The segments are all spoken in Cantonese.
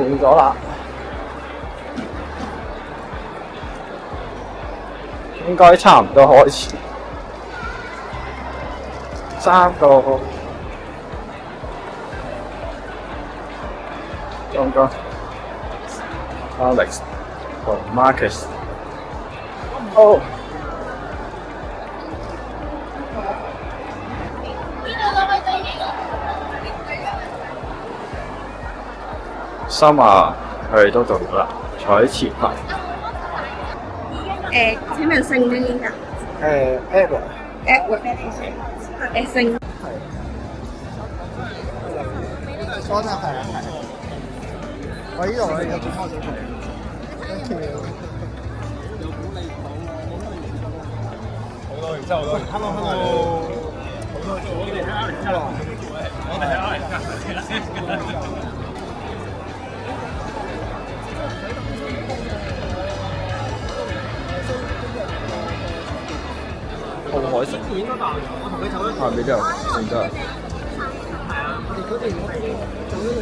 到咗啦，應該差唔多開始。3個剛剛 Alex 和 Marcus。哦。Summer 佢哋都到咗啦，坐喺前排。請問姓咩㗎Edward。姓。多謝係啊係。我呢度有做開咗佢。好多，然之後好多。Hello。好多。我哋睇紅海食片嗰啖，我同佢走咗。邊度？邊度？係啊，我哋嗰邊走咗嚟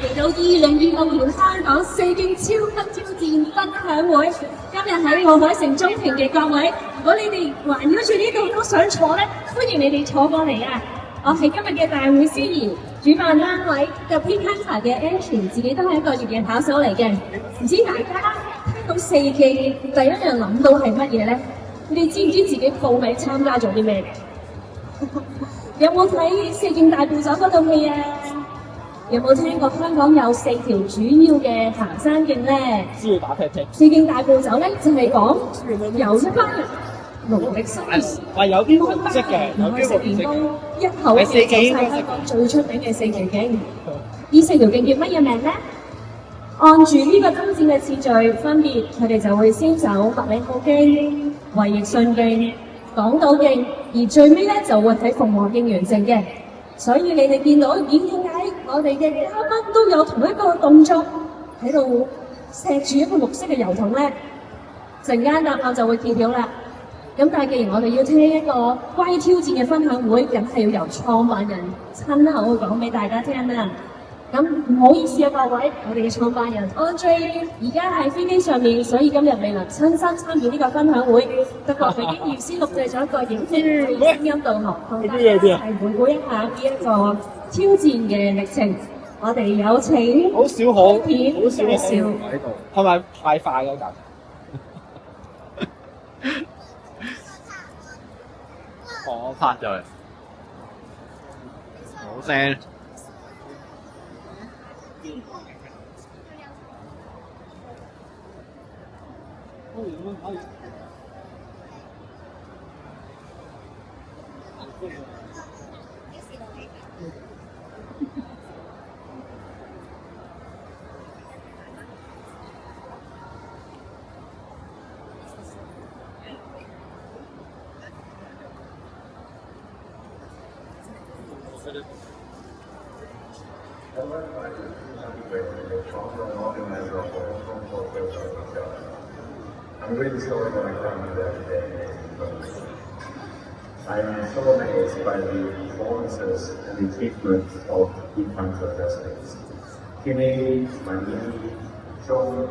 嚟到2026年香港4徑超級挑戰分享會，今日喺奧海城中庭嘅各位，如果你哋環繞住呢度都想坐咧，歡迎你哋坐過嚟啊！我係今日嘅大會司儀，主辦單位The Peak Hunter 嘅 Angie， 自己都係一個越野跑手嚟嘅。唔知大家聽到4徑第一樣諗到係乜嘢咧？你哋知唔知自己報名參加咗啲咩？有冇睇《4徑大步走》嗰套戲啊？有冇聽過香港有4條主要嘅行山徑咧？知要打 pat pat。4徑大步走咧就係講由一班人農曆新年，有啲紅色嘅，有啲食年糕，一口氣走晒香港最出名嘅4條徑。呢4條徑叫乜嘢名咧？按住呢個爭戰嘅次序，分別佢哋就會先走麥理浩徑、衛奕信徑、港島徑，而最尾咧就會喺鳳凰徑完成嘅。所以你哋見到點解我哋嘅嘉賓都有同一個動作喺度錫住一個綠色嘅油桶咧？陣間答案就會揭曉啦。咁但係既然我哋要聽一個關於挑戰嘅分享會，梗係要由創辦人親口講俾大家聽啦。咁唔好意思啊，各位，我哋嘅創辦人 Andre 而家喺飛機上面，所以今日未能親身參與呢個分享會。不過佢已經預先錄製咗一個影片聲音導航，同大家係回顧一下呢一個挑戰嘅歷程。我哋有請好少可片好少介紹。喺度，係咪太快嗰架？我拍咗嚟，冇聲。I'm really sorry when I come here today. I'm so amazed by the performances and the achievements of the Hunter athletes. Kimi, Mani, Sean,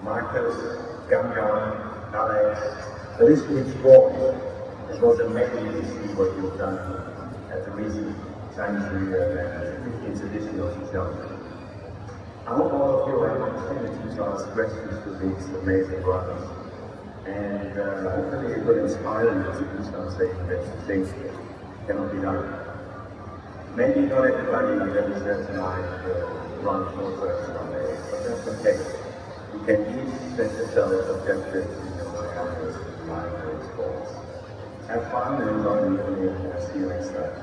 Marcus, Ganga, Alex, the list keeps going. It was amazing to see what you've done at the recent Chinese New Year and 15th edition of the challenge. I hope all of you have an opportunity to ask questions to these amazing runners. And hopefully it will inspire you to do something that you think cannot be done. Maybe not everybody that is there tonight run short runs one day, but that's okay. You can each set yourself objectives in your areas of mind and sports. Have fun and enjoy the evening, and see you next time.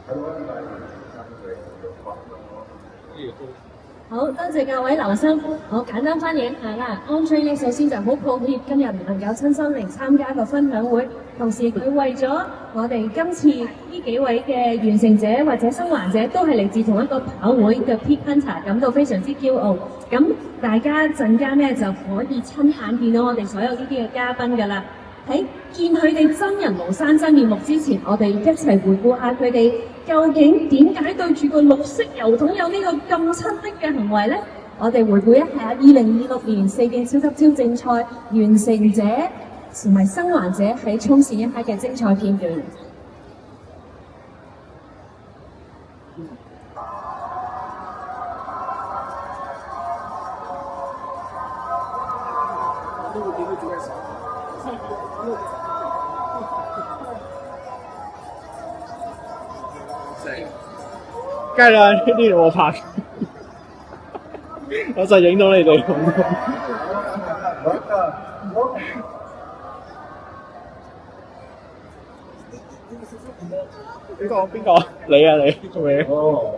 Hello everybody. 好多謝各位留心，我簡單翻譯一下啦。Andre 呢首先就好抱歉今日唔能夠親身嚟參加個分享會，同時佢為咗我哋今次呢幾位嘅完成者或者生還者都係嚟自同一個跑會嘅 Peak Hunter， 感到非常之驕傲。咁大家陣間咧就可以親眼見到我哋所有呢啲嘅嘉賓㗎啦。喺見佢哋真人廬山真面目之前，我哋一齊回顧下佢哋究竟點解對住個綠色油桶有呢個咁親昵嘅行為呢？我哋回顧一下2026年世紀超級超競賽完成者同埋生還者喺衝線一刻嘅精彩片段。梗係啦，呢啲我拍，我就影到你哋。邊個？你啊你做咩？哦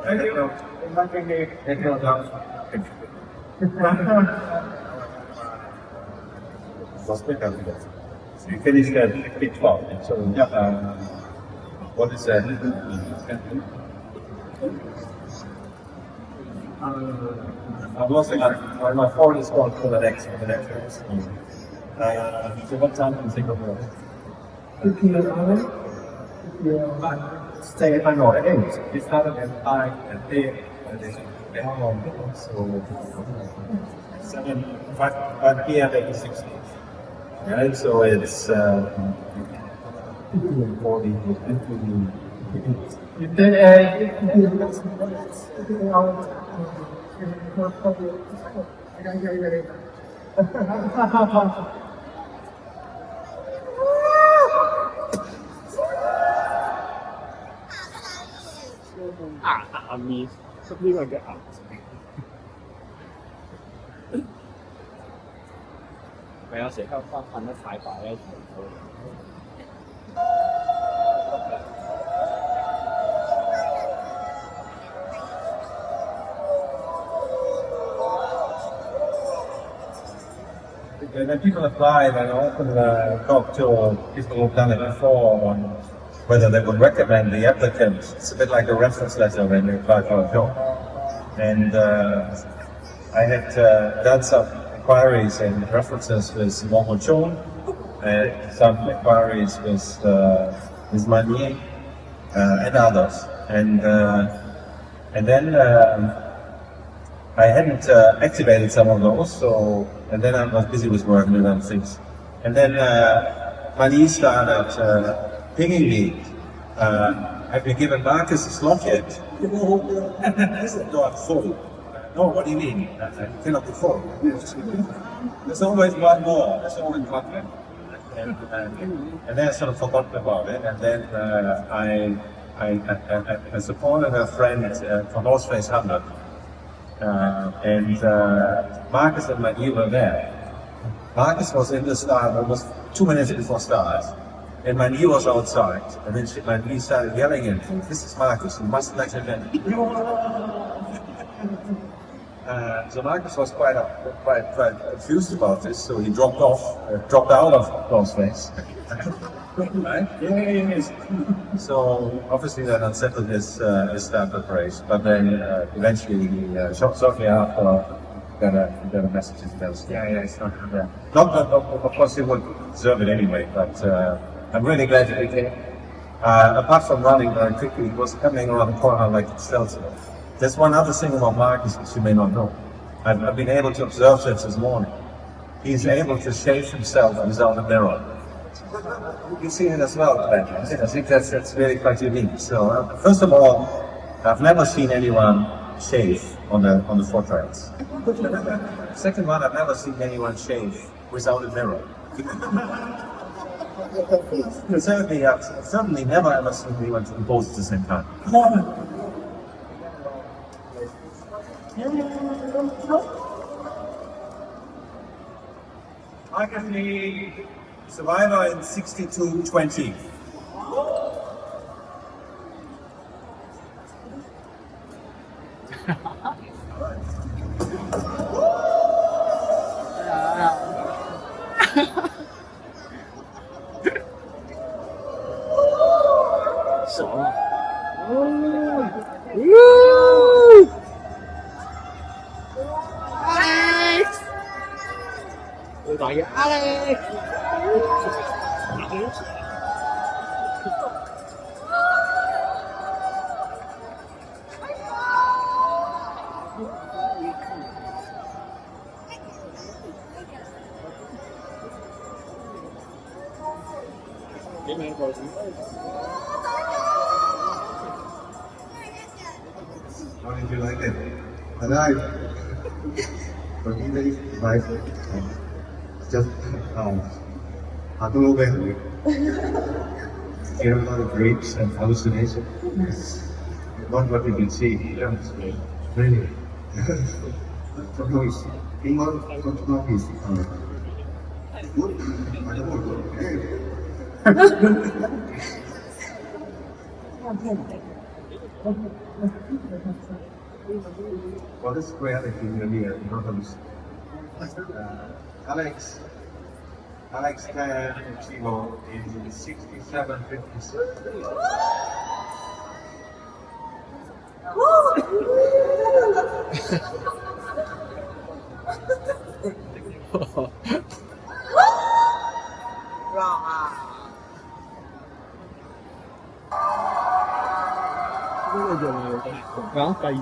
，So you finished at pit 12. So what is that? I'm lost my phone is called for the next race. So what time do you think of stay at my north end. It's not an time and day so 5 p.m. 86. Right, so it's 40.牙面，呢個嘅牙。咪有時香花噴得太快咧，睇唔到。When people apply, then I often talk to people who've done it before on whether they would recommend the applicant. It's a bit like a reference letter when you apply for a job. And I had done some inquiries and references with Momo Chon, and some inquiries with Manier and others. And then I hadn't activated some of those, and then I was busy with work and other things. And then Manier started pinging me. Have you given Marcus a slot yet? I said, no, I'm full. No, what do you mean? I cannot be full. There's always one more. There's always one more. And then I sort of forgot about it. And then I supported a friend from North Face 100. And Marcus and Manier were there. Marcus was in the start almost 2 minutes before start. And Manier was outside, and then Manier started yelling at him, "This is Marcus, you must let him in." So Marcus was quite confused about this, so he dropped out of North Face. Right? Yes. So obviously that unsettled his start preparation, but then eventually shortly after got a message in those. It's not. Yeah. Not that, of course, he would deserve it anyway, but. I'm really glad that he came. Apart from running very quickly, he was coming around the corner like Stelzer. There's one other thing about Marcus which you may not know. I've been able to observe this morning. He's able to shave himself without a mirror. You've seen it as well, Ben. I think that's really quite unique. So, first of all, I've never seen anyone shave on the 4 trails. Second one, I've never seen anyone shave without a mirror. Certainly, I've certainly never ever seen anyone do both at the same time. Marcus Lee, survivor in 62:20. Alex! How did you like it? Alive. For me, very nice. Just I don't know where. Hear a lot of grapes and hallucination. Not what you can see. Yeah, really. Sometimes England is good. I don't know. What is reality here? Alex Kimo is 67.56.第二日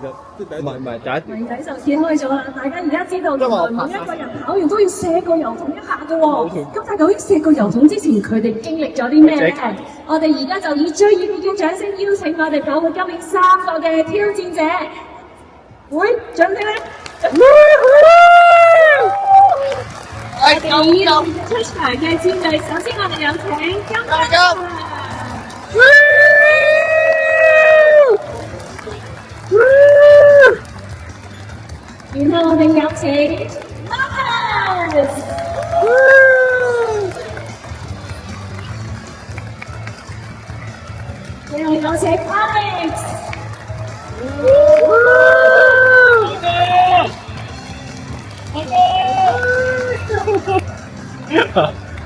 唔係第一謎底就揭開咗啦！大家而家知道原來每一個人跑完都要卸個油桶一下嘅喎。咁但係究竟卸個油桶之前，佢哋經歷咗啲咩咧？我哋而家就以最熱烈嘅掌聲邀請我哋跑會今年3個嘅挑戰者，會掌聲咧！我哋熱烈出場嘅戰隊，首先我哋有請金金。然後我哋有請 Marcus， 然後有請 Alex，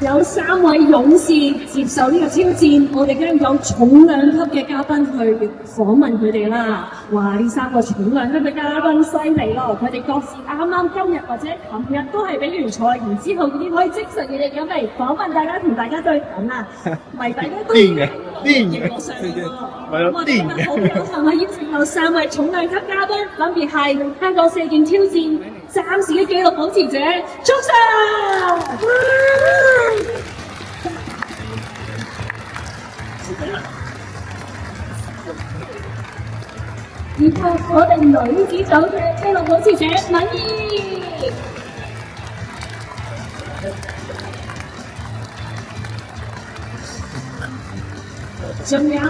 有3位勇士接受呢個挑戰，我哋梗係有重量級嘅嘉賓去訪問佢哋啦。哇！呢3個重量級嘅嘉賓犀利咯，佢哋各自啱今日或者琴日都係比完賽，然之後已經可以即時嘅咁嚟訪問大家，同大家對談啦。謎底咧都癲嘅上嚟喎。我哋今日好有幸係邀請到3位重量級嘉賓，分別係香港4徑挑戰暫時嘅紀錄保持者鍾生。然後我哋女子組嘅紀錄保持者敏儀，仲有4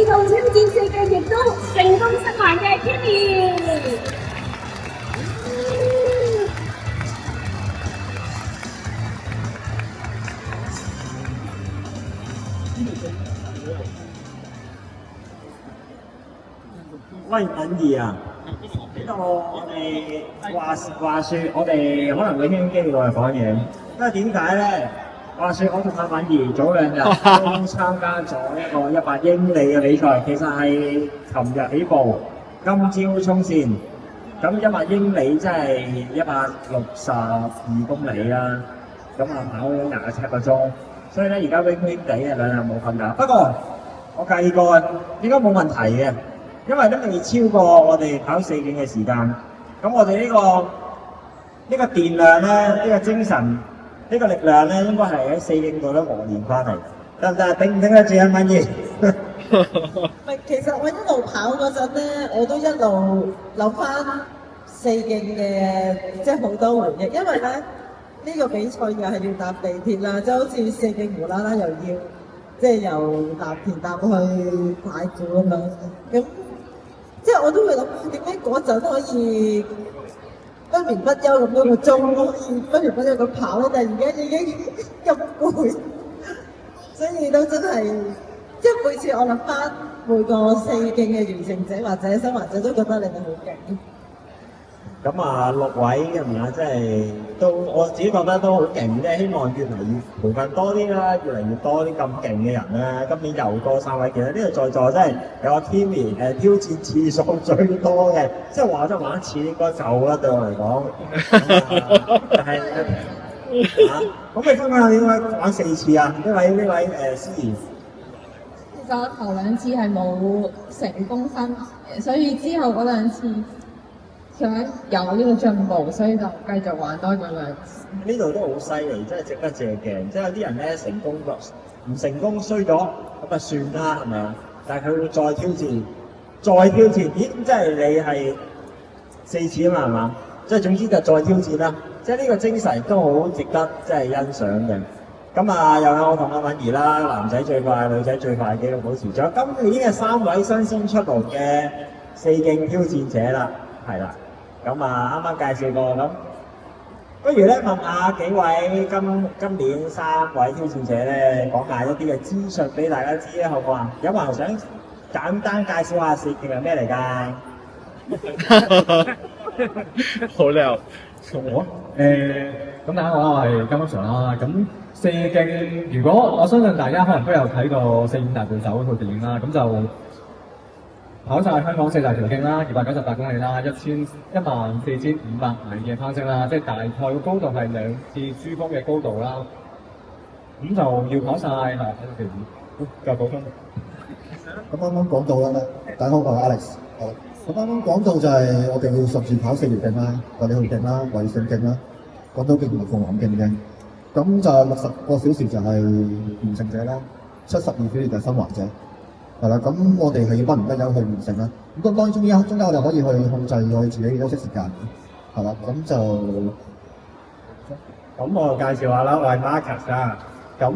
套挑戰4徑亦都成功失敗嘅 Kimi。喂，敏儀啊，呢度我哋話説，我哋可能會傾機過嚟講嘢，因為點解咧？話説我同阿敏儀早2日都參加咗一個100英里嘅比賽，其實係琴日起步，今朝衝線。咁100英里即係162公里啦，咁啊跑咗27個鐘，所以咧而家 wing 地啊2日冇瞓覺。不過我計過應該冇問題嘅。因為都未超過我哋跑4徑嘅時間，咁我哋呢個電量咧，呢個精神，呢個力量咧，應該係喺4徑度咧磨練翻嚟，得唔得？頂唔頂得住啊，敏儀？其實我一路跑嗰陣咧，我都一路諗翻4徑嘅，即係好多回憶，因為咧呢個比賽又係要搭地鐵啦，即係好似4徑無啦啦又要即係由搭田搭去太古咁樣，咁。即係我都會諗點解嗰陣可以不眠不休咁多個鐘，可以不眠不休咁跑咧，但係而家已經咁攰，所以都真係即係每次我諗翻每個4徑嘅完成者或者生還者都覺得你哋好勁。咁啊6位係咪啊？即係都我自己覺得都好勁，即係希望越嚟越培訓多啲啦，越嚟越多啲咁勁嘅人啦。今年又多3位，其實呢度在座真係有個 Timmy 挑戰次數最多嘅，即係話咗玩一次應該夠啦對我嚟講。但係可唔可以分享下點解玩4次啊？呢位思怡。其實我頭2次係冇成功分嘅，所以之後嗰2次想有呢個進步，所以就繼續玩多咗2次。呢度都好犀利，真係值得借鏡。即係有啲人咧成功咗，唔成功衰咗，咁啊算啦，係咪啊？但係佢會再挑戰，咦？即係你係4次啊嘛，係嘛？即係總之就再挑戰啦。即係呢個精神都好值得即係欣賞嘅。咁啊，又有我同阿敏儀啦，男仔最快、女仔最快嘅紀錄保持，仲有今年嘅3位新鮮出爐嘅4徑挑戰者啦，係啦。咁啊，啱啱介紹過咁，不如咧問下幾位今年3位挑戰者咧，講下一啲嘅資訊俾大家知啊，好唔好啊？有冇人想簡單介紹下4徑係咩嚟㗎？好叻！我咁大家好啦，我係金福常啦。咁4徑，如果我相信大家可能都有睇過《4徑大步走》嗰套電影啦，咁就跑晒香港4大條徑啦，298公里啦，14500米嘅攀升啦，即係大概個高度係2次珠峰嘅高度啦。咁就要跑晒係喺度條夠補充。咁啱啱講到啦，大家好，我係 Alex。咁啱啱講到就係我哋要10次跑4條徑啦，衛理浩徑啦、衛勝徑啦、港島徑同埋鳳凰徑嘅。咁就60個小時就係完成者啦，72小時就係生還者。係啦，咁我哋係要不唔得休去完成啦。咁當然中間我哋可以去控制我哋自己嘅休息時間。係啦，咁就咁我介紹下啦，我係 Marcus 啦。咁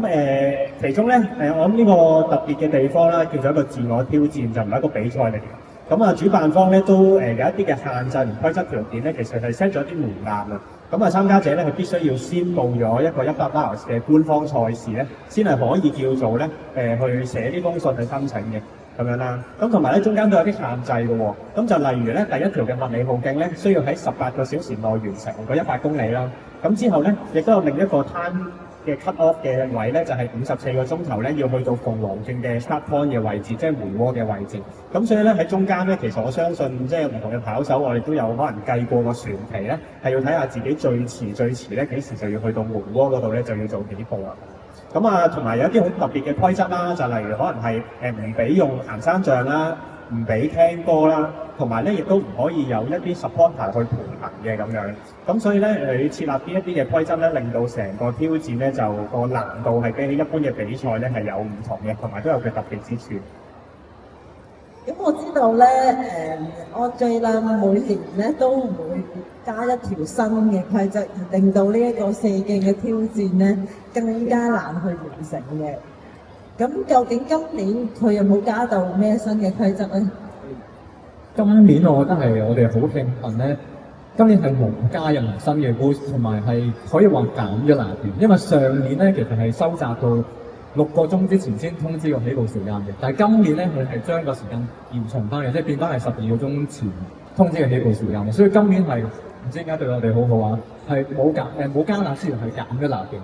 其中咧我諗呢個特別嘅地方啦，叫做一個自我挑戰，就唔係一個比賽嚟嘅。咁啊，主辦方咧都有一啲嘅限制同規則條件咧，其實係 set 咗啲門檻啊。咁啊，參加者咧佢必須要先報咗一個100 miles 嘅官方賽事咧，先係可以叫做咧去寫呢封信去申請嘅咁樣啦。咁同埋咧中間都有啲限制嘅喎。咁就例如咧第一條嘅麥理浩徑咧，需要喺18個小時內完成嗰100公里啦。咁之後咧亦都有另一個time嘅 cut off 嘅位咧，就係54個鐘頭咧，要去到鳳凰徑嘅 start point 嘅位置，即係梅窩嘅位置。咁所以咧喺中間咧，其實我相信即係唔同嘅跑手，我哋都有可能計過個船期咧，係要睇下自己最遲咧幾時就要去到梅窩嗰度咧，就要做幾步啦。咁啊，同埋有啲好特別嘅規則啦，就例如可能係唔俾用行山杖啦，唔俾聽歌啦，同埋咧亦都唔可以有一啲 supporter 去陪行嘅咁樣。咁所以咧，佢設立呢一啲嘅規則咧，令到成個挑戰咧就個難度係比起一般嘅比賽咧係有唔同嘅，同埋都有佢特別之處。咁我知道咧，我最啦每年咧都會加一條新嘅規則，而令到呢一個4徑嘅挑戰咧更加難去完成嘅。咁究竟今年佢有冇加到咩新嘅規則咧？今年我覺得係我哋好慶幸咧，今年係冇加任何新嘅 rules，同埋係可以話減咗難段，因為上年咧其實係收窄到6個鐘之前先通知個起步時間嘅，但係今年咧佢係將個時間延長翻嘅，即係變翻係12個鐘前通知嘅起步時間嘅，所以今年係唔知點解對我哋好好啊，係冇加難之餘係減咗難段。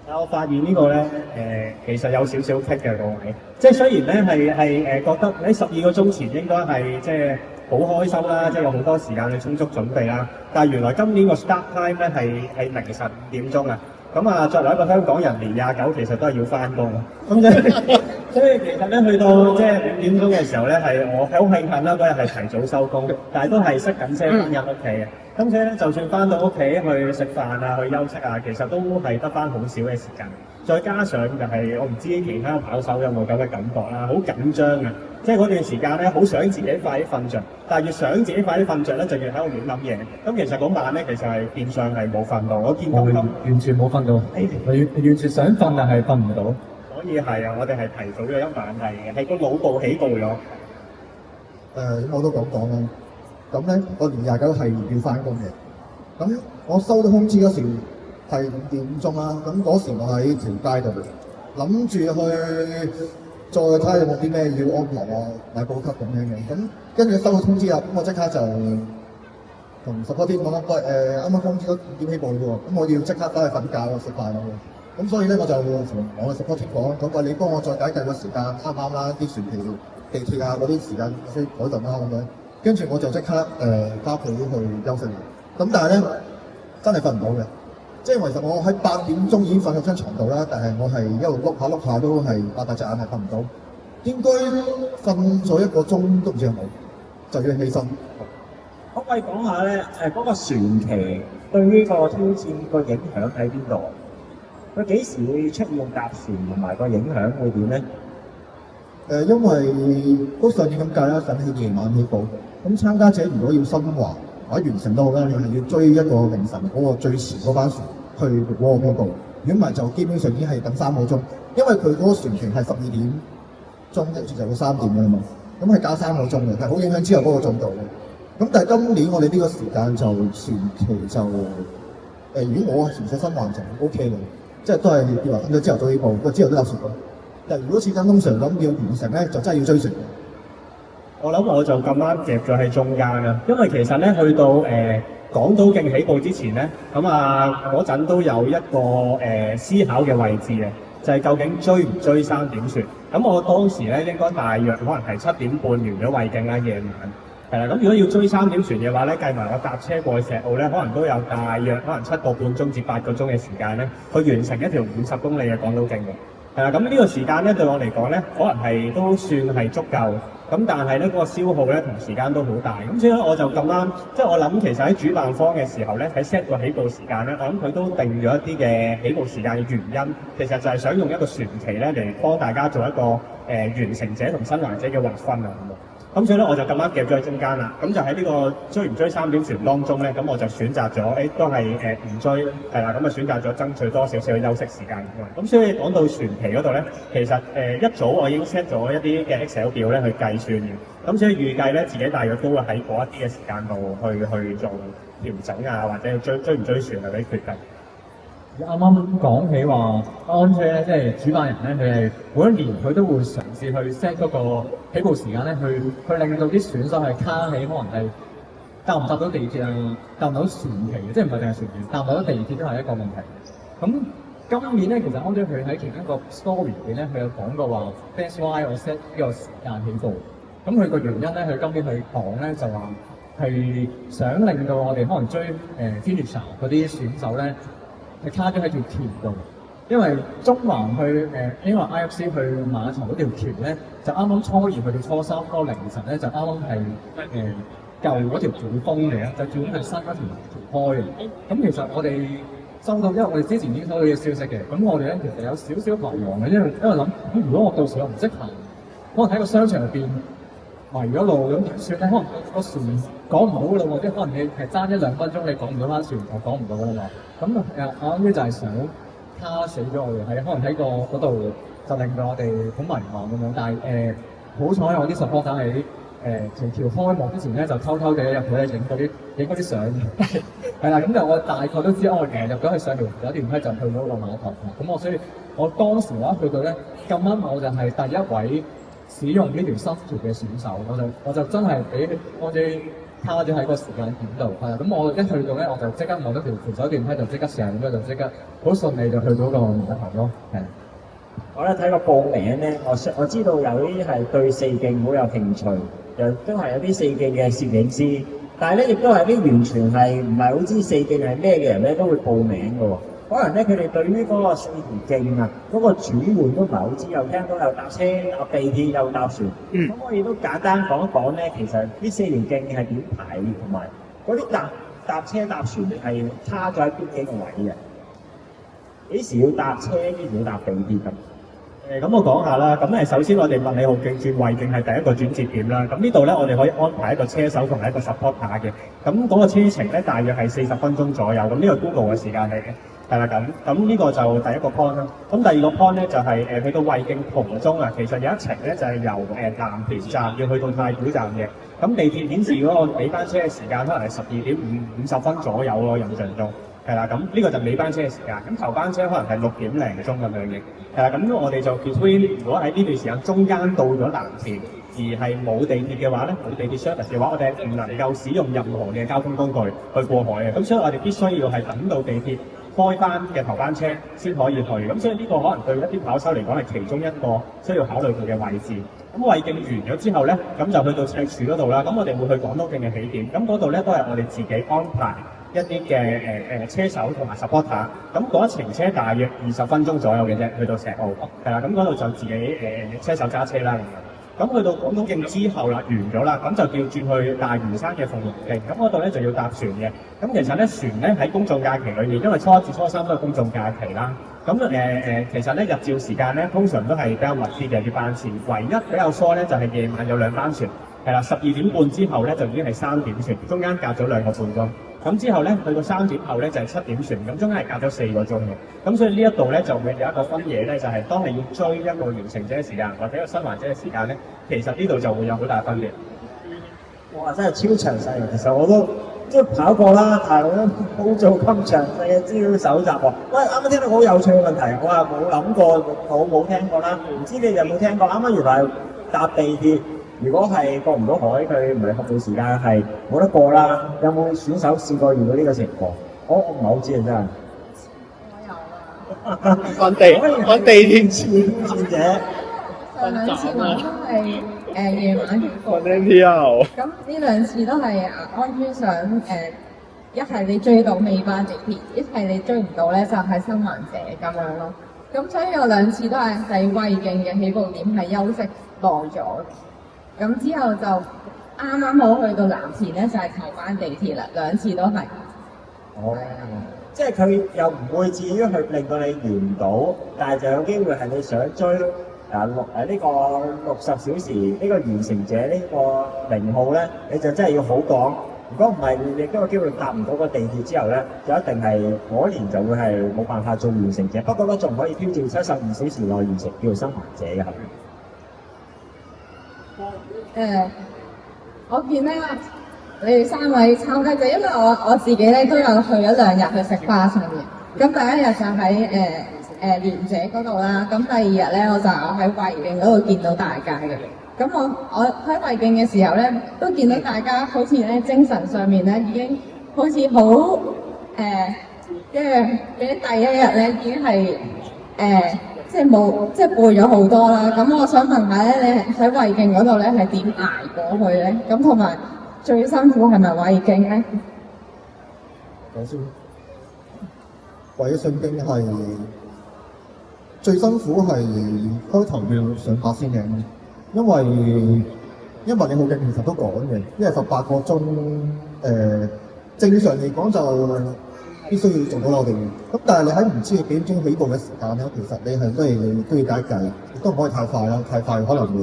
我發現呢個咧其實有少少棘嘅個位，即係雖然咧係覺得喺12個鐘前應該係即係好開心啦，即係有好多時間去充足準備啦，但係原來今年個 start time 咧係凌晨5點鐘啊！咁啊，作為一個香港人，年29其實都係要翻工嘅，咁所以其實咧去到即係5點鐘嘅時候咧，係我好慶幸啦，嗰日係提早收工，但係都係塞緊車翻入屋企嘅。咁所以咧，就算翻到屋企去食飯啊、去休息啊，其實都係得翻好少嘅時間。再加上就係我唔知其他跑手有冇咁嘅感覺啦，好緊張嘅，即係嗰段時間咧，好想自己快啲瞓着，但係越想自己快啲瞓着咧，就越喺度亂諗嘢。咁其實嗰晚咧，其實係變相係冇瞓到。我見到完全冇瞓到，完全想瞓但係瞓唔到。所以係啊，我哋係提早咗一晚係個腦部起步咗。我都講啦。咁咧，我年29係要翻工嘅。咁我收到通知嗰時係5點鐘啦。咁嗰時我喺條街度，諗住去再睇下有冇啲咩要安排啊、買補給咁樣嘅。咁跟住收到通知啦，咁我即刻就同support team講啦，喂啱啱通知咗5點起步喎，咁我要即刻翻去瞓覺食飯咯。咁所以咧我就同我嘅 support team 講，咁喂你幫我再計個時間啱唔啱啦？啲船期、地鐵啊嗰啲時間先改動啦咁樣。跟住我就即刻翻屋企去休息。咁但係咧真係瞓唔到嘅，即係其實我喺8點鐘已經瞓喺張床度啦，但係我係一路碌下都係擘大隻眼係瞓唔到，應該瞓咗1個鐘都唔知有冇，就要起身。可唔可以講下咧？嗰個船期對呢個挑戰個影響喺邊度？佢幾時會出現搭船同埋個影響會點咧？因為都上年咁計啦，上起夜晚起步，咁參加者如果要升華或者完成到好啦，你係要追一個凌晨嗰個最遲嗰班船去嗰個飛步，如果唔係就基本上已經係等3個鐘，因為佢嗰個船期係12點鐘，跟住就到3點㗎嘛，咁係加3個鐘嘅，係好影響之後嗰個進度嘅。咁但係今年我哋呢個時間就船期就如果我係全世新環就 OK 嘅，即係都係要話等咗朝頭早起步，不過之後都有船。但如果似間通常咁要完成咧，就真係要追船。我諗我就咁啱夾咗喺中間啦，因為其實咧去到港島徑起步之前咧，咁嗰陣都有一個思考嘅位置嘅，就係究竟追唔追3點船？咁我當時咧應該大約可能係7點半完咗衛徑啦，夜晚係啦。咁如果要追3點船嘅話咧，計埋我搭車過去石澳咧，可能都有大約可能7個半鐘至8個鐘嘅時間咧，去完成一條50公里嘅港島徑嘅。係啦，咁呢個時間咧對我嚟講咧，可能係都算係足夠。咁但係咧嗰個消耗咧同時間都好大。咁所以咧我就咁啱，即係我諗其實喺主辦方嘅時候咧，喺 set 個起步時間咧，我諗佢都定咗一啲嘅起步時間嘅原因，其實就係想用一個船期咧嚟幫大家做一個完成者同生還者嘅劃分啊。咁所以咧我就咁啱夾咗喺中間啦。咁就喺呢個追唔追3點船當中咧，咁我就選擇咗都係唔追，係啦。咁啊選擇咗爭取多少少嘅休息時間。咁所以講到船期嗰度咧，其實一早我已經 set 咗一啲嘅 Excel 表咧去計算嘅。咁所以預計咧自己大約都會喺嗰一啲嘅時間度去做調整啊，或者追唔追船係俾決定。啱啱講起話安車咧，即係主辦人咧，佢係每一年佢都會嘗試去 set 嗰個起步時間咧，去令到啲選手係卡起，可能係搭唔搭到地鐵啊，搭唔到船期嘅，即係唔係淨係船期，搭唔到地鐵都係一個問題。咁今年咧，其實安車佢喺其中一個 story 入邊咧，佢有講過話 That's why 我 set 呢個時間起步。咁佢個原因咧，佢今年去講咧就話係想令到我哋可能追finisher 嗰啲選手咧。係卡咗喺條橋度，因為中環去因為 IFC 去馬場嗰條橋咧，就啱啱初2去到初3嗰個凌晨咧，就啱啱係舊嗰條橋封嚟啊，就轉係新一條橋開嘅。咁其實我哋收到，因為我哋之前已經收到呢個消息嘅，咁我哋咧其實有少少彷徨嘅，因為諗，如果我到時我唔識行，可能喺個商場入邊迷咗路咁點算咧？可能個船講唔到㗎啦喎，即係可能你係爭1-2分鐘，你講唔到翻船，我講唔到㗎啦嘛。咁我啱啱就係想卡死咗我哋，係可能喺嗰度就令到我哋好迷茫咁樣。但係好彩我啲 supporter 喺條開幕之前咧，就偷偷地入去咧影嗰啲相，係啦。咁就我大概都知我入咗去上條有段梯就去到個碼頭。咁所以我當時咧去到咧咁啱，我就係第一位使用呢條新橋嘅選手，我就真係俾我哋卡咗喺個時間點度，係啊，咁我一去到咧，我就即刻望到條扶手電梯就即刻上咗，就即刻好順利就去到個碼頭咯，係。我咧睇個報名咧，我知道有啲係對4徑好有興趣，又都係有啲4徑嘅攝影師，但係咧亦都係啲完全係唔係好知4徑係咩嘅人咧，都會報名嘅喎。可能咧，佢哋對於嗰個4條徑啊，嗰個轉換都唔係好知，又聽到又搭車、搭地鐵又搭船。咁我亦都簡單講一講咧，其實呢4條徑係點排列，同埋嗰啲搭車搭船係差咗喺邊幾個位嘅？幾時要搭車？幾時要搭地鐵咁？咁我講下啦。咁首先我哋麥理浩徑轉衛徑係第一個轉折點啦。咁呢度咧，我哋可以安排一個車手同埋一個 supporter 嘅。咁嗰個車程咧，大約係40分鐘左右。咁呢個 Google 嘅時間嚟嘅。係啦，咁呢個就第一個 point 啦。咁第二個 point 咧就係去到衛徑途中啊，其實有一程咧就係由藍田站要去到太古站嘅。咁地鐵顯示嗰個尾班車嘅時間可能係12點50分左右咯，印象中。係啦，咁呢個就尾班車嘅時間。咁頭班車可能係6點零鐘咁樣嘅。係啦，咁我哋就 between 如果喺呢段時間中間到咗藍田，而係冇地鐵嘅話咧，冇地鐵 service 嘅話，我哋唔能夠使用任何嘅交通工具去過海嘅。咁所以我哋必須要係等到地鐵開班嘅頭班車先可以去，咁所以呢個可能對一啲跑手嚟講係其中一個需要考慮佢嘅位置。咁衛徑完咗之後咧，咁就去到赤柱嗰度啦。咁我哋會去港島徑嘅起點，咁嗰度咧都係我哋自己安排一啲嘅車手同埋 supporter， 咁嗰一程車大約20分鐘左右嘅啫，去到石澳，係啦，咁嗰度就自己車手揸車啦咁樣。咁去到廣東徑之後啦，完咗啦，咁就調轉去大嶼山嘅鳳凰徑，咁嗰度咧就要搭船嘅。咁其實咧船咧喺公眾假期裏面，因為初1至初3都係公眾假期啦。咁其實咧日照時間咧通常都係比較密啲嘅啲班次，唯一比較疏咧就係夜晚有2班船，係啦，12點半之後咧就已經係3點船，中間隔咗2個半鐘。咁之後咧去到3點後咧就係7點船，咁中間係隔咗4個鐘嘅。咁所以呢一度咧就會有一個分野咧，就係當你要追一個完成者嘅時間，或者一個生還者嘅時間咧，其實呢度就會有好大分別。哇！真係超詳細啊！其實我都即係跑過啦，但係我都冇做咁詳細嘅資料搜集喎。喂，啱啱聽到好有趣嘅問題，我係冇諗過，我冇聽過啦。唔知你有冇聽過？啱啱原來搭地鐵，如果係過唔到海，佢唔係服務時間係冇得過啦。有冇選手試過遇到呢個情況？我唔係好知啊，真係。我有啊。揾地鐵前者。上2次我都係夜晚嘅揾 NPR。咁呢2次都係安專想一係你追到尾班地鐵，一係你追唔到咧就係生還者咁樣咯。咁所以我2次都係喺惠徑嘅起步點係休息耐咗。咁之後就啱啱好去到藍田咧，就係頭班地鐵啦，2次都係。哦，即係佢又唔會至於去令到你完唔到，但係就有機會係你想追呢個60小時呢個完成者呢個名號咧，你就真係要好講。如果唔係，你都有機會搭唔到個地鐵之後咧，就一定係嗰年就會係冇辦法做完成者。不過咧，仲可以挑戰72小時內完成，叫做生還者嘅係咪？我見咧，你哋3位參加者，因為我自己咧都有去咗2日去食花生嘅。咁第1日就喺蓮姐嗰度啦，咁第2日咧我就喺惠徑嗰度見到大家嘅。咁我喺惠徑嘅時候咧，都見到大家好似咧精神上面咧已經好似好即係比第1日咧已經係即係背咗好多啦。咁我想問下咧，你喺惠徑嗰度咧係點捱過去咧？咁同埋最辛苦係咪惠徑咧？講先，惠徑係最辛苦係開頭要上8仙嶺，因為你好徑其實都趕嘅，因為18個鐘正常嚟講就必須要做到我哋。咁但係你喺唔知幾點鐘起步嘅時間咧，其實你係都要計，亦都唔可以太快啦，太快可能會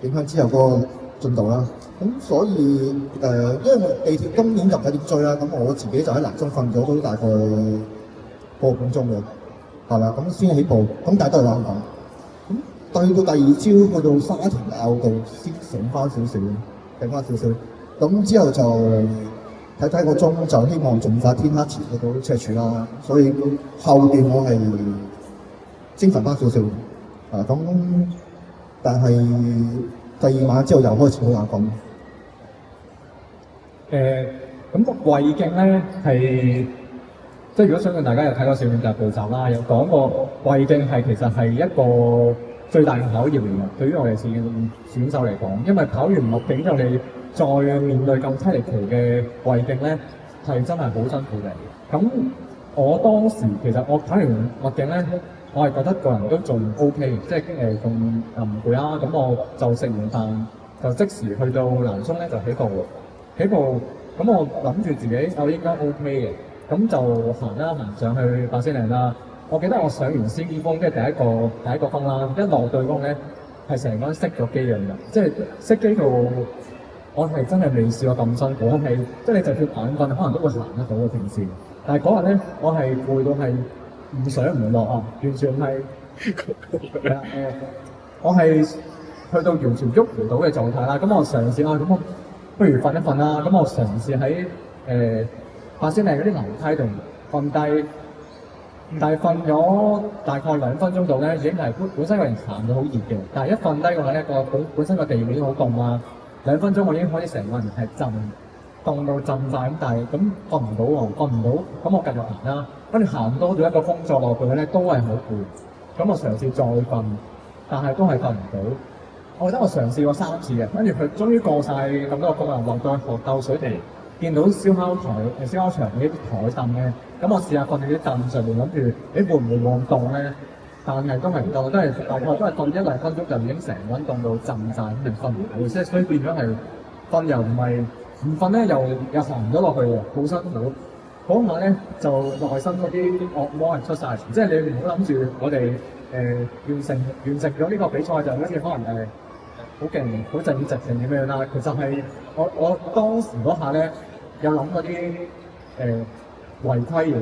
影響之後嗰個進度啦。咁所以因為地鐵今年就唔使點追啦，咁我自己就喺南中瞓咗都大概個半鐘嘅，係啦，咁先起步，咁但係都係冷淡。咁到第2朝去到沙田坳度先醒翻少少，咁之後就睇個鐘，就希望盡快天黑前去到赤柱啦。所以後邊我係精神翻少少，咁但係第2晚之後又開始好眼瞓。咁個惠徑咧係，即係如果相信大家有睇過《少年集步集》啦，有講過惠徑係其實係一個最大嘅考驗嚟嘅，對於我哋選手嚟講，因為跑完麥徑之後，你再面對咁凄離奇嘅惠徑咧，係真係好辛苦嘅。咁我當時其實我跑完麥徑咧，我係覺得個人都仲 OK 嘅，即係仲唔攰啦。咁我就食完飯就即時去到南涌咧就起步，咁我諗住自己我應該 OK 嘅，咁就行上去8仙嶺啦。我記得我上完先鋒，即係第一個峰啦，一落對峰咧係成個人熄咗機咁嘅，即係熄機到我係真係未試過咁辛苦，係即係你就算眼瞓，可能都會行得到嘅平時。但係嗰日咧，我係攰到係唔上唔落啊，完全係我係去到完全喐唔到嘅狀態啦。咁我嘗試咁我不如瞓一瞓啦。咁我嘗試喺8仙嶺嗰啲樓梯度瞓低。但係瞓咗大概2分鐘度咧，已經係本身個人行到好熱嘅，但係一瞓低嘅話咧，本身個地面好凍啊，2分鐘我已經開始成個人係凍到震晒咁，但係咁瞓唔到喎，咁我繼續行啦，跟住行多咗一個風座落去咧，都係好攰，咁我嘗試再瞓，但係都係瞓唔到。我記得我嘗試過3次嘅，跟住佢終於過晒咁多個風啊，落到去河鬥水地，見到燒烤場嗰啲台凳咧，咁我試下瞓喺啲凳上面，諗住會唔會冇咁凍咧？但係都係唔夠，都係大概都係瞓一兩分鐘就已經成個人凍到震晒，咁就瞓唔到，即係所以變咗係瞓又唔係唔瞓咧，又行唔到落去喎，好辛苦。嗰下咧就內心嗰啲惡魔係出晒嚟，即係你唔好諗住我哋完成咗呢個比賽就跟住可能好勁好正直定點樣啦。其實係我當時嗰下咧有諗嗰啲違規嘢。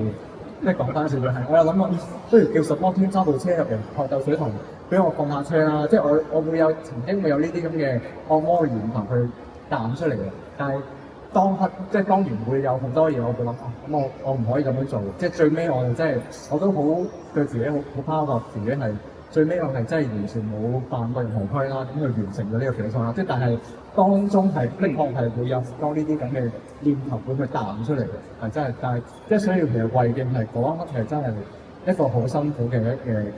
即係講翻少少係，我有諗過，不如叫 support team 揸部車入嚟學鬥水塘，俾我放下車啦。即係我會有曾經會有呢啲咁嘅惡魔嘅源頭去彈出嚟嘅。但係當然會有好多嘢，我會諗咁我唔可以咁樣做。即係最尾我就真係我都好對自己好拋落自己係最尾我係真係完全冇犯過任何規啦，咁去完成咗呢個比賽啦。即係但係當中係的確係會有多呢啲咁嘅念頭會去彈出嚟嘅，係真係，但係即係所以其實胃鏡係嗰一刻係真係一個好辛苦嘅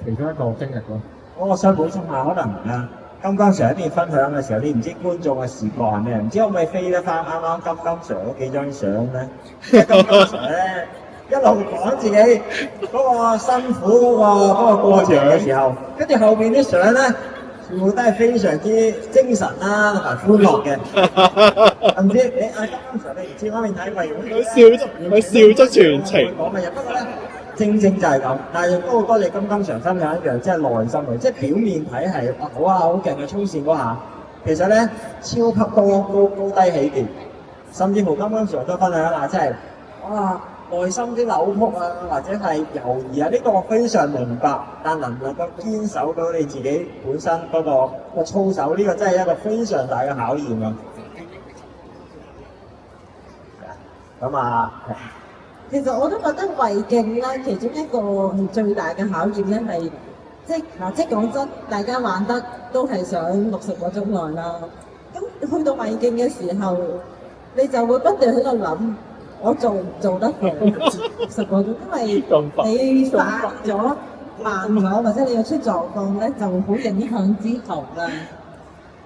其中一個經歷咯。我想補充下，可能金剛 Sir 一邊分享嘅時候，你唔知觀眾嘅視覺係咩？唔知可唔可以飛得翻啱啱金剛 Sir 嗰幾張相咧？金剛 Sir 咧一路講自己嗰個辛苦嗰個過程嘅時候，跟住後邊啲相咧，全部都係非常之精神啦同埋歡樂嘅。唔知你金剛 Sir 你唔知嗰邊睇咪？佢笑足全程。講乜嘢？不過咧。正就係咁，但係亦都好多謝金剛 Sir分享一樣，即係內心嘅，即係表面睇係好啊好勁嘅衝線嗰下，其實咧超級高低起跌，甚至乎金剛 Sir 都分享一下，即係哇內心啲扭曲啊，或者係猶豫啊，呢個我非常明白，但能唔能夠堅守到你自己本身嗰個操守，呢個真係一個非常大嘅考驗啊！咁啊〜其實我都覺得胃鏡咧，其中一個最大嘅考驗咧係，即係講真，大家玩得都係想60個鐘內啦。咁去到胃鏡嘅時候，你就會不斷喺度諗，我做唔做得到60個鐘？因為你發咗慢咗，或者你有出狀況咧，就好影響之後啦。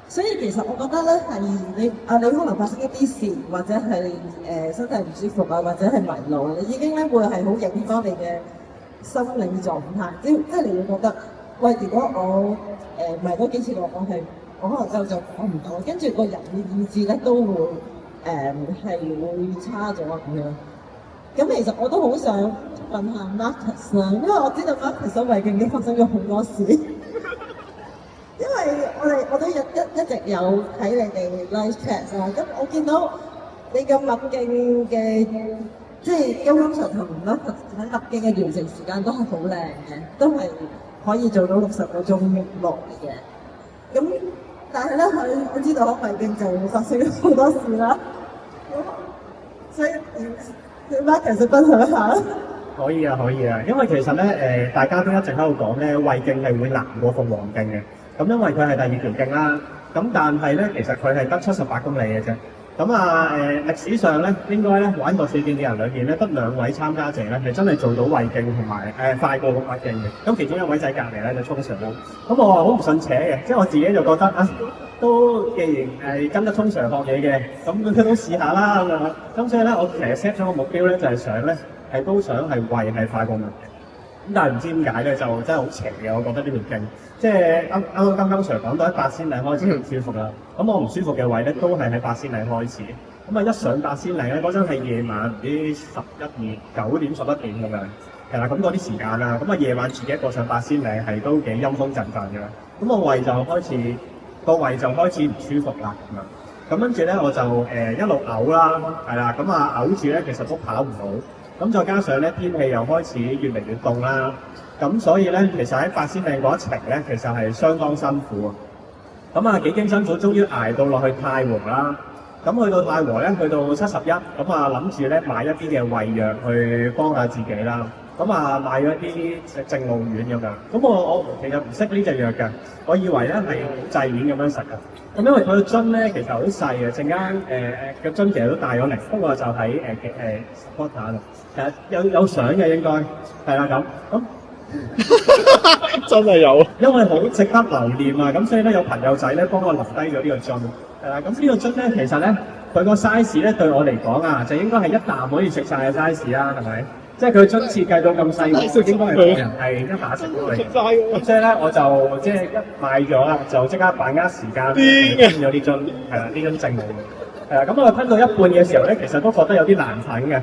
所以其實我覺得咧係你可能發生一啲事，或者係身體唔舒服啊，或者係迷路啊，你已經咧會係好影響你嘅心理狀態。即係你會覺得，喂，如果我迷多幾次我可能就講唔到，跟住個人嘅意志咧都會係會差咗咁樣。咁其實我都好想問下 Marcus 啦，因為我知道 Marcus 胃鏡已經發生咗好多事。因為我都一直有睇你哋 live chat 啦，咁我見到你咁入鏡嘅，即係金剛 Sir 同 Marcus 喺入鏡嘅完成時間都係好靚嘅，都係可以做到60個鐘內嘅。咁但係咧，我知道喺胃鏡就會發生咗好多事啦。所以Marcus 分享一下。可以啊，因為其實咧大家都一直喺度講咧，胃鏡係會難過鳳凰鏡嘅。咁因為佢係第二條徑啦，咁但係咧，其實佢係得78公里嘅啫。咁歷史上咧，應該咧玩過4徑嘅人裏邊咧，得2位參加者咧係真係做到胃鏡同埋快過個胃鏡嘅。咁其中一位就喺隔離咧就衝上啦。咁我好唔信邪嘅，即係我自己就覺得都既然係跟得衝上學嘢嘅，咁佢都試下啦咁樣。咁所以咧，我其實 set 咗個目標咧，就係想咧都想係胃係快過胃嘅。咁但係唔知點解咧，就真係好邪嘅，我覺得呢條徑。即係啱金剛 Sir 講到喺8仙里開始唔舒服啦，咁我唔舒服嘅位咧都係喺8仙里開始，咁一上8仙里咧嗰陣係夜晚唔知9點11點咁樣，係啦，咁嗰啲時間啦，咁夜晚自己一個上8仙里係都幾陰風陣陣嘅，咁個胃就開始唔舒服啦咁樣，咁跟住咧我就一路嘔啦，係啦，咁嘔住咧其實都跑唔到，咁再加上咧天氣又開始越嚟越凍啦。咁所以咧，其實喺8仙里嗰一程咧，其實係相當辛苦啊！咁幾經辛苦，終於捱到落去太和啦。咁去到太和咧，去到71，咁諗住咧買一啲嘅胃藥去幫下自己啦。咁買咗一啲正露丸咁樣。咁我其實唔識呢隻藥嘅，我以為咧係製丸咁樣食嘅。咁因為佢個樽咧其實好細嘅，陣間個樽其實都帶咗嚟，不過就喺supporter 度。其實有相嘅應該係啦咁。真係有，因為好值得留念啊！咁所以咧，有朋友仔咧幫我留低咗呢個樽，係啦。咁呢個樽咧，其實咧佢個 size 咧對我嚟講啊，就應該係一啖可以食晒嘅 size 啦，係咪？即係佢樽設計到咁細個，應該係個人係一下食到嚟。咁所以咧，我就即係一買咗啦，就即刻把握時間吞咗啲樽，係啦，呢樽正嘅。係啊，咁我吞到一半嘅時候咧，其實都覺得有啲難啃嘅。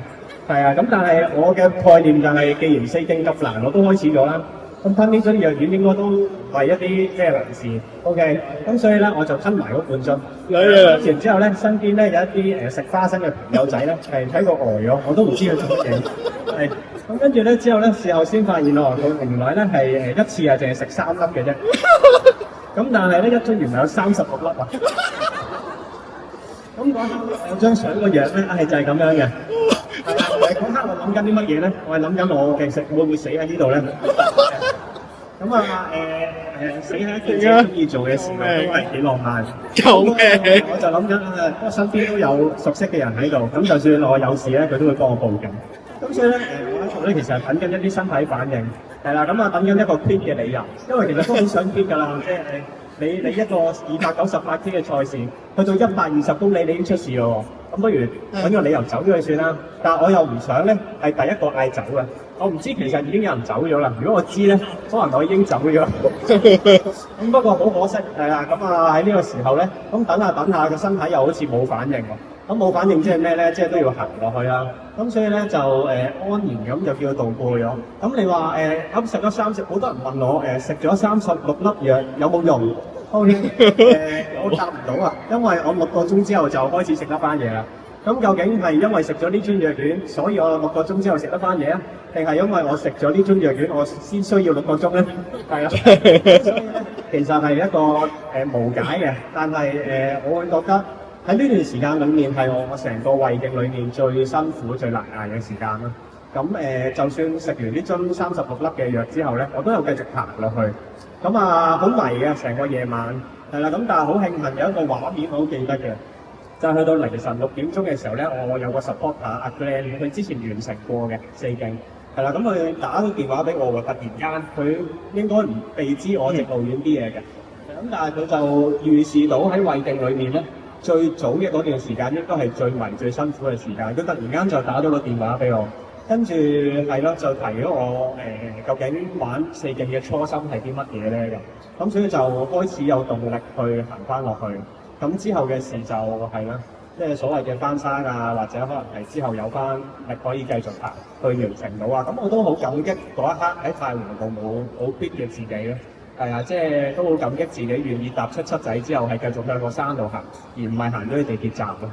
係啊，咁但係我嘅概念就係，既然四徑咁難，我都開始咗啦。咁吞呢樽藥丸應該都為一啲咩人士 ，OK。咁所以咧，我就吞埋嗰半樽。然之後咧，身邊咧有一啲食花生嘅朋友仔咧，係睇過呆咗，我都唔知佢做乜嘢。係。咁跟住咧之後咧，事後先發現佢原來咧係一次淨係食3粒嘅啫。咁但係咧一樽原來有36粒啊！咁嗰刻有張相個樣咧，就係咁樣嘅。係啊，嗰刻我諗緊啲乜嘢咧？我係諗緊我其實會唔會死喺呢度咧？咁啊死喺一件自己中意做嘅事，都係幾浪漫。救命！我就諗緊我身邊都有熟悉嘅人喺度，咁就算我有事咧，佢都會幫我報警。咁所以咧我喺度咧其實係等緊一啲身體反應，係啦，咁啊等緊一個 quit 嘅理由，因為其實都好想 quit 㗎啦，即係你一個298 K 嘅賽事，去到120公里你已經出事咯喎，咁不如揾個理由走咗佢算啦。但係我又唔想咧係第一個嗌走嘅，我唔知其實已經有人走咗啦。如果我知咧，可能我已經走咗。咁不過好可惜係啦，咁啊喺呢個時候咧，咁等下個身體又好似冇反應喎。咁冇反應即係咩咧？即係都要行落去啦。咁所以咧就安然咁就叫佢度過咗。咁你話咁食咗30，好多人問我食咗36粒藥有冇用？我答唔到啊，因為我6個鐘之後就開始食得翻嘢啦。咁究竟係因為食咗呢樽藥丸，所以我6個鐘之後食得翻嘢啊？定係因為我食咗呢樽藥丸，我先需要6個鐘咧？係啊，所以咧其實係一個無解嘅，但係我會覺得喺呢段時間裡面係我成個胃鏡裡面最辛苦、最難捱嘅時間啦。咁就算食完呢樽36粒嘅藥之後咧，我都有繼續行落去。咁啊，好迷嘅成個夜晚，係啦。咁但係好慶幸有一個畫面我好記得嘅，就係去到凌晨6點鐘嘅時候咧，我有個 supporter 阿 Glenn，佢之前完成過嘅4徑，係啦。咁佢打咗電話俾我喎，突然間佢應該唔避知我直路遠啲嘢嘅，咁但係佢就預示到喺胃鏡裡面咧，最早嘅嗰段時間應該係最迷最辛苦嘅時間。佢突然間就打咗個電話俾我。跟住係咯，就提咗我究竟玩4徑嘅初心係啲乜嘢咧咁，所以就開始有動力去行翻落去。咁之後嘅事就係啦，即係所謂嘅翻山啊，或者可能係之後有翻力可以繼續行去完成到啊。咁我都好感激嗰一刻喺太湖度冇 quit 嘅自己咯。係啊，即係都好感激自己願意踏出7仔之後係繼續向個山度行，而唔係行咗去地鐵站咯。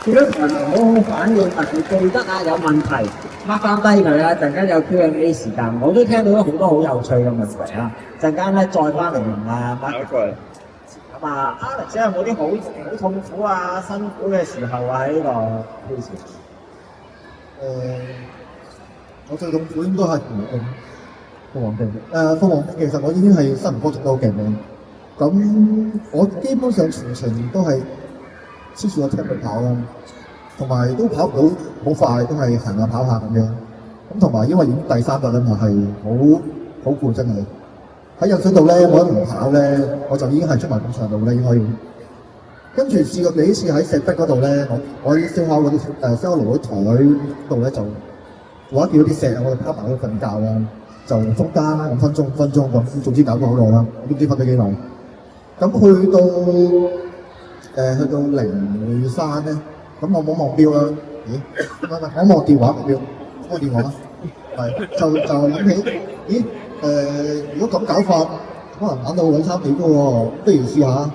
如果唔好反應，特別記得啊，有問題 mark 翻低佢啦，陣間有 Q&A 時間，我都聽到咗好多好有趣嘅問題啊！陣間咧再翻嚟問啊 Mark。咁啊 ，Alex 有冇啲好痛苦啊、辛苦嘅時候啊喺呢個 case？我最痛苦應該係鳳凰徑。鳳凰徑其實我已經係新唔科做到勁嘅，咁我基本上全程都係黐住個 team 去跑啦，同埋都跑唔到好快，都係行下跑下咁樣。咁同埋因為已經第3日啦嘛，係好攰真係。喺引水道咧，我一唔跑咧，我就已經係出埋咁長路咧，已經可以。跟住試過幾次喺石壁嗰度咧，我喺燒烤嗰啲燒爐嗰台度咧就，我一見到啲石，我就趴埋喺度瞓覺啦，就中間5分鐘咁，總之搞咗好耐啦，我都唔知瞓咗幾耐。咁去到靈山咧，咁我冇望錶啦。咦？唔係，我望電話個錶，開電話啦。係，就諗起，咦？如果咁搞法，可能玩到2、3點嘅喎，不如試下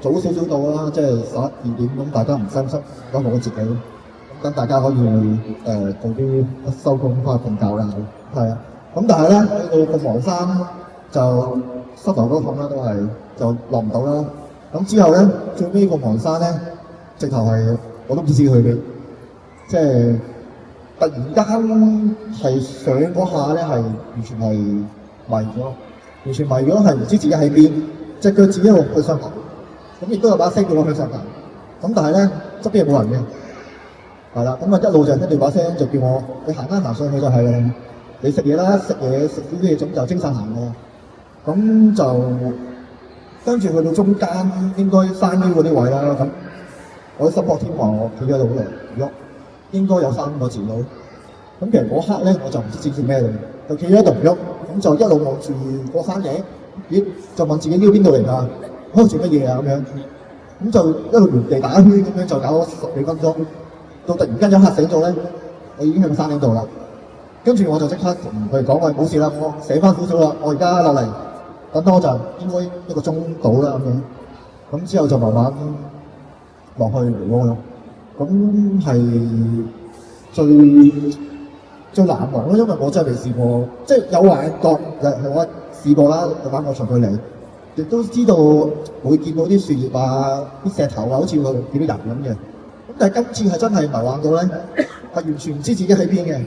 早少少到啦，即係11、2點，咁大家唔辛苦，搞好自己，咁等大家可以早啲收工翻去瞓覺啦。係啊，咁但係咧去到鳳凰山就膝頭哥痛啦，都係就落唔到啦。咁之後咧，最尾鳳凰山咧，直頭係我都唔知去邊，即係突然間係上嗰下咧係完全係迷咗，完全迷咗係唔知自己喺邊，隻腳自己一路去上行，咁亦都有把聲叫我去上行，咁但係咧側邊係冇人嘅，係啦，咁啊一路就聽住把聲就叫我你行上去就係啦，你食嘢啦，食少啲嘢咁就精神行喎，咁就跟住去到中間應該山腰嗰啲位啦，咁我啲 support team 話我企咗喺度好耐唔喐，應該有3個字咯。咁其實嗰刻咧我就唔知指咩嚟，就企咗喺度唔喐，咁就一路望住個山影，咦就問自己呢個邊度嚟㗎？喺度做乜嘢啊咁樣？咁就一路原地打圈咁樣就搞咗10幾分鐘，到突然間一刻醒咗咧，我已經喺個山頂度啦。跟住我就即刻同佢哋講：喂，冇事啦，我寫翻少少啦，我而家落嚟，等多陣，應該1個鐘到啦咁樣。咁之後就慢慢落去回窩咯。咁係最難忘咯，因為我真係未試過，即係有幻覺，我試過啦，玩過長距離，亦都知道會見到啲樹葉啊、啲石頭啊，好似會見到人咁嘅。咁但係今次係真係迷幻到咧，係完全唔知自己喺邊嘅，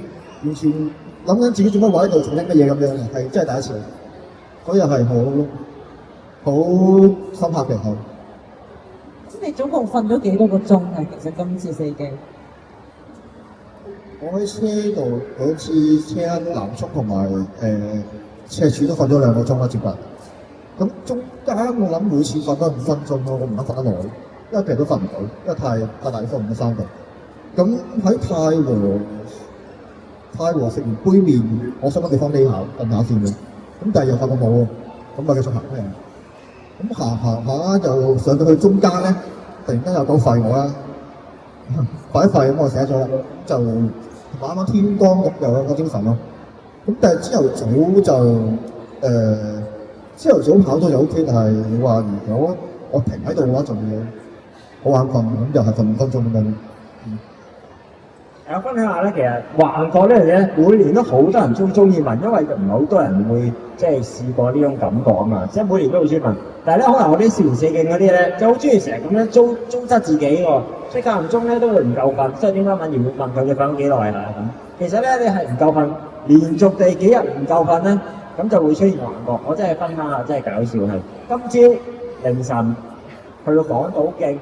完全諗緊自己做乜位喺度做啲乜嘢咁樣嘅，係真係第一次。嗰日係好深刻嘅。咁你總共瞓咗幾多個鐘啊？其實今次4徑。我喺車度嗰次車南速同埋赤柱都瞓咗2個鐘啦，接近。咁中間我諗每次瞓得5分鐘咯，我唔得瞓得耐，因為其實都瞓唔到，因為太大風唔得山度。咁喺太和食完杯麵，我想揾地方匿下瞓下先嘅。咁但係又發覺冇喎，咁咪繼續行咩？咁行下就上到去中間咧，突然間有狗吠我啦，吠一吠咁我醒咗啦，就啱啱天光咁又有個精神咯。咁但係朝頭早跑咗就 OK， 但係你話如果我停喺度嘅話，就會好眼瞓，咁又係瞓5分鐘咁樣。我分享下咧，其實幻覺呢樣嘢咧，每年都好多人都中意問，因為唔係好多人會即係試過呢種感覺啊嘛，即係每年都好中意問。但係咧，可能我啲試完4徑嗰啲咧，就好中意成日咁樣糟質自己喎，即係間唔中咧都會唔夠瞓。所以點解敏儀會問佢你瞓咗幾耐啊？咁其實咧，你係唔夠瞓，連續地幾日唔夠瞓咧，咁就會出現幻覺。我真係分享下，真係搞笑係。今朝凌晨去到港島徑。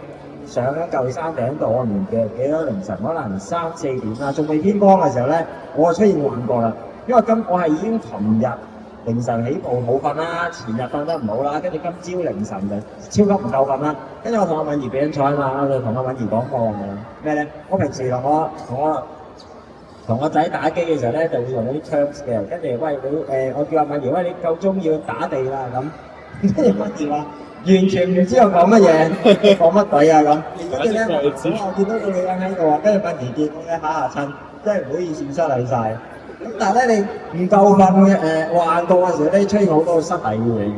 上咗舊山頂度，我唔記得幾多凌晨，可能3、4點啦，仲未天光嘅時候咧，我就出現幻覺啦。因為我係已經琴日凌晨起步冇瞓啦，前日瞓得唔好啦，跟住今朝凌晨就超級唔夠瞓啦。跟住我同阿敏儀比緊賽啊嘛，我就同阿敏儀講過咩咧？我平時同我仔打機嘅時候咧，就會用嗰啲 terms 嘅，跟住喂你我叫阿敏儀喂你夠鐘要打地啦咁，跟住敏儀話。完全唔知我講乜嘢，講乜鬼啊咁。跟住咧，我見到個女人喺度啊，跟住敏儀見到咧嚇親，真係唔好意思失禮晒。咁但係咧，你唔夠瞓嘅幻覺嘅時候咧，出現好多失禮嘅嘢嘅，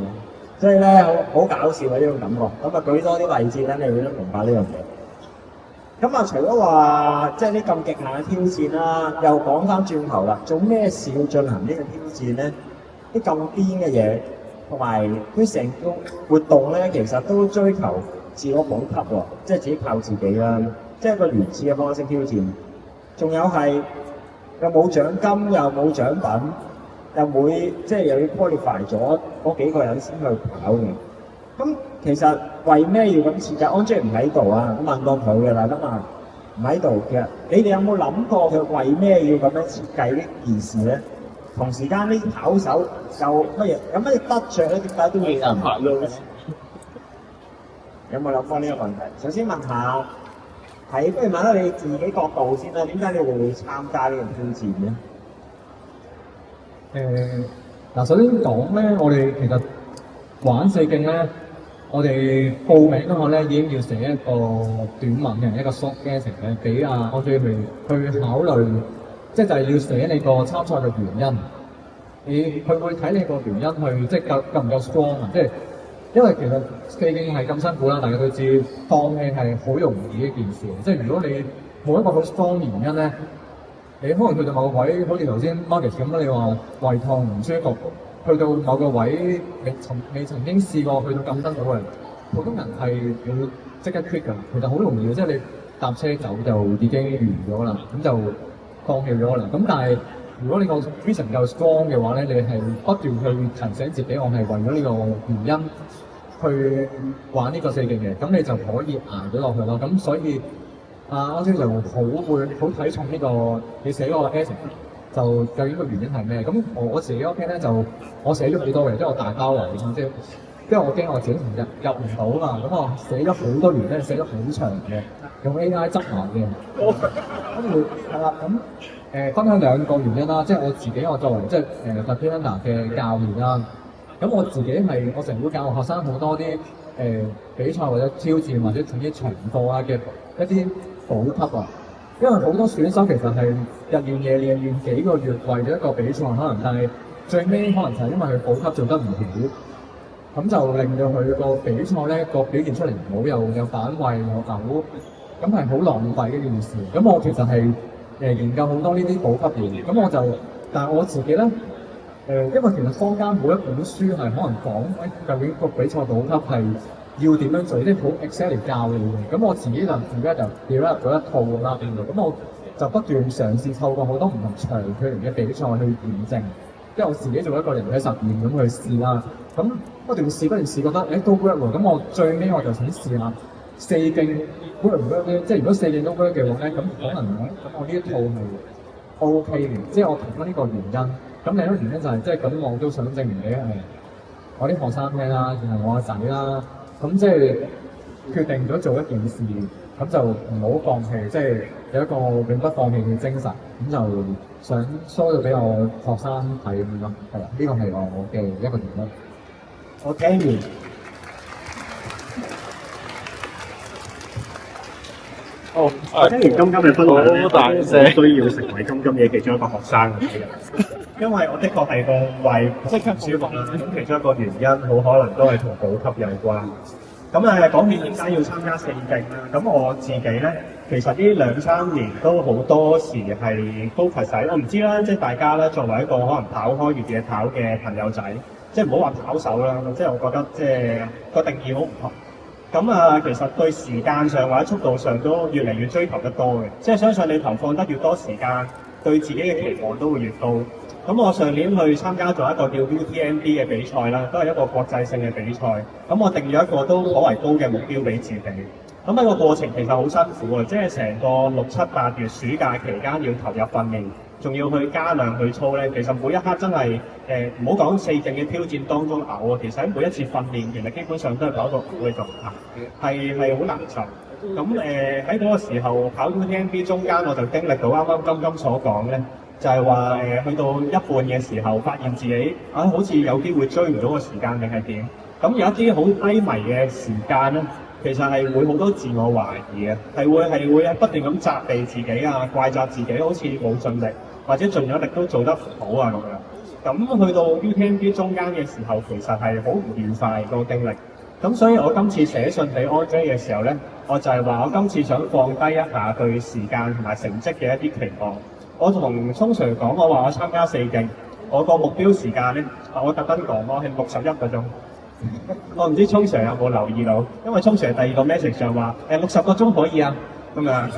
所以咧好搞笑嘅呢種感覺。咁啊舉多啲例子咧，你會都明白呢樣嘢。咁啊，除咗話即係啲咁極限嘅挑戰啦，又講翻轉頭啦，做咩事要進行呢個挑戰咧？啲咁癲嘅嘢。同埋佢成個活動咧，其實都追求自我補給喎，即係自己靠自己啦，即係一個原始嘅方式挑戰。仲有係又冇獎金，又冇獎品，又又要 qualify 咗嗰幾個人先去跑嘅。咁其實為咩要咁設計？安卓唔喺度啊，我問過佢嘅啦，咁啊唔喺度嘅。你哋有冇諗過佢為咩要咁樣設計呢件事咧？同時間啲跑手有乜得着咧？點解都要人拍咯？有冇諗過呢個問題？首先問下，不如問下你自己角度先啦。點解你哋會參加呢個挑戰咧？首先講咧，我哋其實玩4徑咧，我哋報名嗰個咧已經要寫一個短文嘅一個 short message 咧，俾安卓去考慮。即係要寫你個參賽嘅原因，佢會睇你個原因去，即係夠唔夠 strong 啊！即係因為其實4徑係咁辛苦啦，大家都知放棄係好容易嘅一件事。即係如果你冇一個好 strong 原因咧，你可能去到某個位，好似頭先 Marcus 咁啦，你話胃痛唔舒服，去到某個位未曾經試過去到咁辛苦嘅，普通人係要即刻 quit 㗎。其實好容易嘅，即係你搭車走就已經完咗啦，咁就放棄咗啦。咁但係如果你個 vision 夠 strong 嘅話咧，你係不斷去提醒自己，我係為咗呢個原因去玩呢個4徑嘅，咁你就可以捱咗落去咯。咁所以安超就會好睇重呢個你寫嗰個 essay，就究竟個原因係咩？咁我自己 OK 咧，就我寫咗幾多嘅，即係我大包圍，即係因為我驚我自己入唔到嘛，咁我寫咗好多原因，寫咗好長嘅，用 AI 執埋嘅。跟住係啦，咁分享兩個原因啦，即係我自己我作為即係Bartender 嘅教練啦。咁我自己係我成日會教學生好多啲比賽或者挑戰或者甚至長課啊嘅一啲補給啊。因為好多選手其實係日練夜練練幾個月為咗一個比賽，可能但係最尾可能就係因為佢補給做得唔好，咁就令到佢個比賽咧個表現出嚟唔好，又反胃又嘔，咁係好浪費嘅一件事。咁我其實係研究好多呢啲補給嘢，咁我就但係我自己咧因為其實坊間每一本書係可能講究竟個比賽補給係要點樣做，啲好 exactly 教你嘅。咁我自己就而家就 develop 咗一套啦，咁我就不斷嘗試透過好多唔同長距離嘅比賽去驗證，即係我自己做一個人體實驗咁去試啦。咁不斷試，覺得都 work 喎。咁我最尾我就想試下四徑 work 唔 work 咧？即係如果四徑都 work 嘅話咧，咁可能咁我呢一套係 OK 嘅。即係我提翻呢個原因。咁另一個原因就係即係咁，我都想證明俾我啲學生聽啦，然後我個仔啦。咁即係決定咗做一件事，咁就唔好放棄，即係有一個永不放棄嘅精神，咁就想 show 到俾我學生睇咁咯。係啦，呢個係我嘅一個原因。我聽完。我聽完金金嘅分享咧，我需要成為金金嘅其中一個學生因為我的確係個胃即係唔舒服啦，咁其中一個原因好可能都係同補給有關。咁講起點解要參加四徑啦，咁我自己咧，其實呢2-3年都好多時係 focus 喺，我唔知啦，即係大家咧作為一個可能跑開越野跑嘅朋友仔，即係唔好話跑手啦，即係我覺得即係個定義好唔同。咁其實對時間上或者速度上都越嚟越追求得多嘅，即係相信你投放得越多時間，對自己嘅期望都會越高。咁我上年去參加咗一個叫 UTMB 嘅比賽啦，都係一個國際性嘅比賽。咁我定咗一個都頗為高嘅目標俾自己。咁喺個過程其實好辛苦啊，即係成個6、7、8月暑假期間要投入訓練，仲要去加量去操咧。其實每一刻真係唔好講四徑嘅挑戰當中嘔啊，其實喺每一次訓練其實基本上都係跑到嘔嘅狀態，係好難受。咁喺嗰個時候跑 UTMB 中間，我就經歷到啱啱金金所講咧。就係話去到一半嘅時候，發現自己好似有機會追唔到個時間定係點？咁有一啲好低迷嘅時間咧，其實係會好多自我懷疑嘅，係會不斷咁責備自己啊，怪責自己好似冇盡力，或者盡咗力都做得唔好啊咁樣。咁去到 UTMB 中間嘅時候，其實係好唔愉快個經歷。咁所以我今次寫信俾 Andre 嘅時候咧，我就係話我今次想放低一下對時間同埋成績嘅一啲期望。我同聰 Sir 講，我話我參加四徑，我個目標時間咧，我特登講我係61個鐘。我唔知聰 Sir 有冇留意到，因為聰 Sir 第二個 message 上話60個鐘可以啊，咁樣。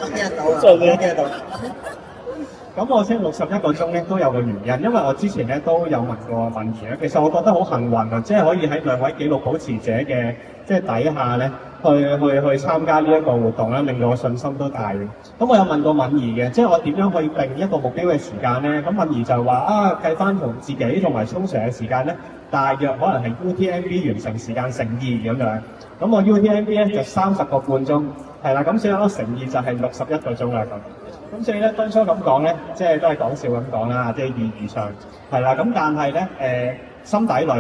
驚到。咁我升61個鐘咧都有個原因，因為我之前咧都有問過敏儀咧，其實我覺得好幸運啊，即係可以喺2位紀錄保持者嘅即係底下咧。去參加呢一個活動咧，令到我信心都大嘅。咁我有問過敏儀嘅，即係我點樣去定一個目標嘅時間咧？咁敏儀就話計翻同自己同埋聰 Sir嘅時間咧，大約可能係 UTMB 完成時間乘2咁樣。咁我 UTMB 咧就30個半鐘，係啦。咁所以我乘2就係61個鐘啦咁。咁所以咧當初咁講咧，即係都係講笑咁講啦，即係意義上係啦。咁但係咧心底裏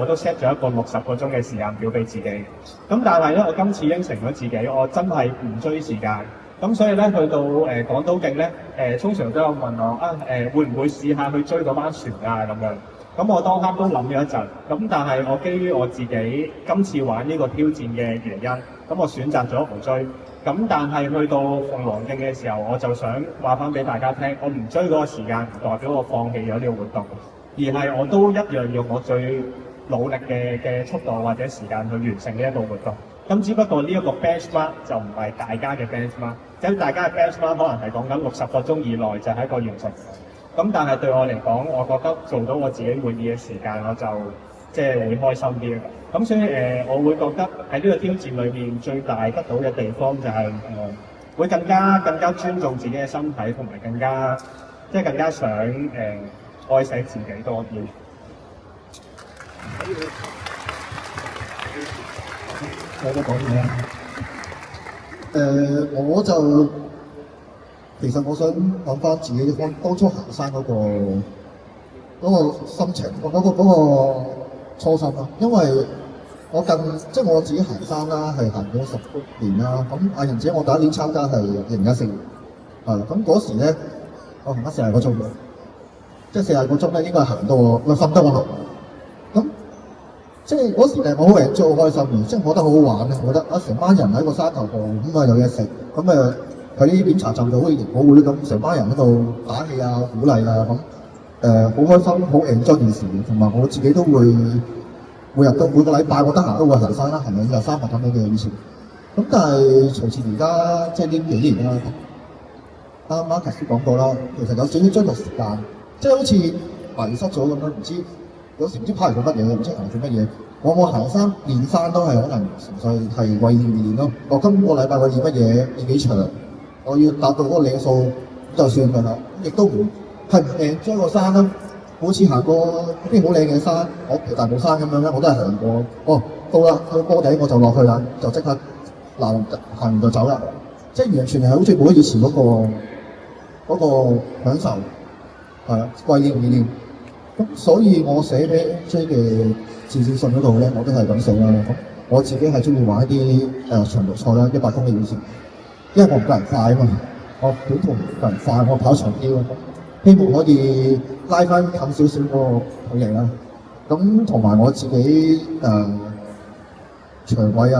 我都 set 咗一個60個鐘嘅時間表俾自己。咁但係咧，我今次應承咗自己，我真係唔追時間。咁所以咧，去到港島徑咧，聰 Sir 都有問我會唔會試下去追嗰班船啊咁樣。咁我當刻都諗咗一陣。咁但係我基於我自己今次玩呢個挑戰嘅原因，咁我選擇咗唔追。咁但係去到鳳凰徑嘅時候，我就想話翻俾大家聽，我唔追嗰個時間，唔代表我放棄咗呢個活動。而係我都一樣用我最努力嘅速度或者時間去完成呢一個活動。咁只不過呢一個 benchmark 就唔係大家嘅 benchmark，即係大家嘅 benchmark 可能係講緊60個鐘以內就係一個完成。咁但係對我嚟講，我覺得做到我自己滿意嘅時間，我就即係會開心啲。咁所以我會覺得喺呢個挑戰裏面最大得到嘅地方就係會更加尊重自己嘅身體，同埋更加想愛惜自己多啲。我都講嘢啦。我就其實我想講翻自己當初行山嗰個心情，嗰個初心啦。因為我即係我自己行山啦，係行咗10年啦。咁藝人節我第一年參加係2014年，咁嗰時咧我行咗40個鐘嘅，即係40個鐘咧應該係行到我瞓得我行。咁即係嗰時我好 enjoy 好開心嘅，即係我覺得好好玩咧。我覺得成班人喺個山頭度咁有嘢食，咁喺啲檢查站度好似營火會咁，成班人喺度打氣啊、鼓勵啊咁，好開心，好 enjoy 件事。同埋我自己都會每個禮拜我得閒都會行山啦，行2日3日咁樣嘅以前。咁但係隨住而家即係呢幾年啦，啱啱 Marcus 都講過啦，其實有少少追逐時間，即係好似迷失咗咁樣，有時唔知跑嚟做乜嘢，唔知行做乜嘢。我行山練山都係可能純粹係為練咯。我今個禮拜我練乜嘢，練幾長，我要達到嗰個里數就算㗎啦。亦都唔enjoy個山啦。好似行過啲好靚嘅山，我譬如大帽山咁樣咧，我都係行過。到啦，去坡頂我就落去啦，就即刻行完就走啦。即係完全係好似冇咗以前嗰個享受，係啊，為練而練。咁所以我寫俾 J 嘅自薦信嗰度咧，我都係咁寫啦。咁我自己係中意玩一啲長途賽啦，100公里以前，因為我唔夠人快啊嘛，我短途唔夠人快，我跑長啲咯。希望可以拉翻近少少嗰個距離啦。咁同埋我自己腸胃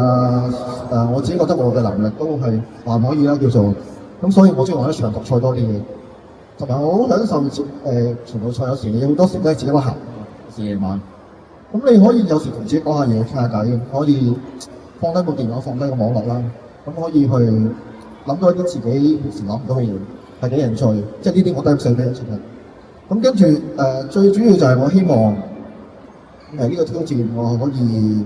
我自己覺得我嘅能力都係還可以啦，叫做咁，所以我中意玩啲長途賽多啲嘅。同埋我好享受長途賽，有時你好多時都係自己一個行，有時夜晚。咁你可以有時同自己講下嘢、傾下偈，可以放低部電話、放低個網絡啦。咁可以去諗到一啲自己平時諗唔到嘅嘢，係幾人趣。即係呢啲我都係寫俾人出嘅。咁跟住最主要就係我希望呢個挑戰我可以，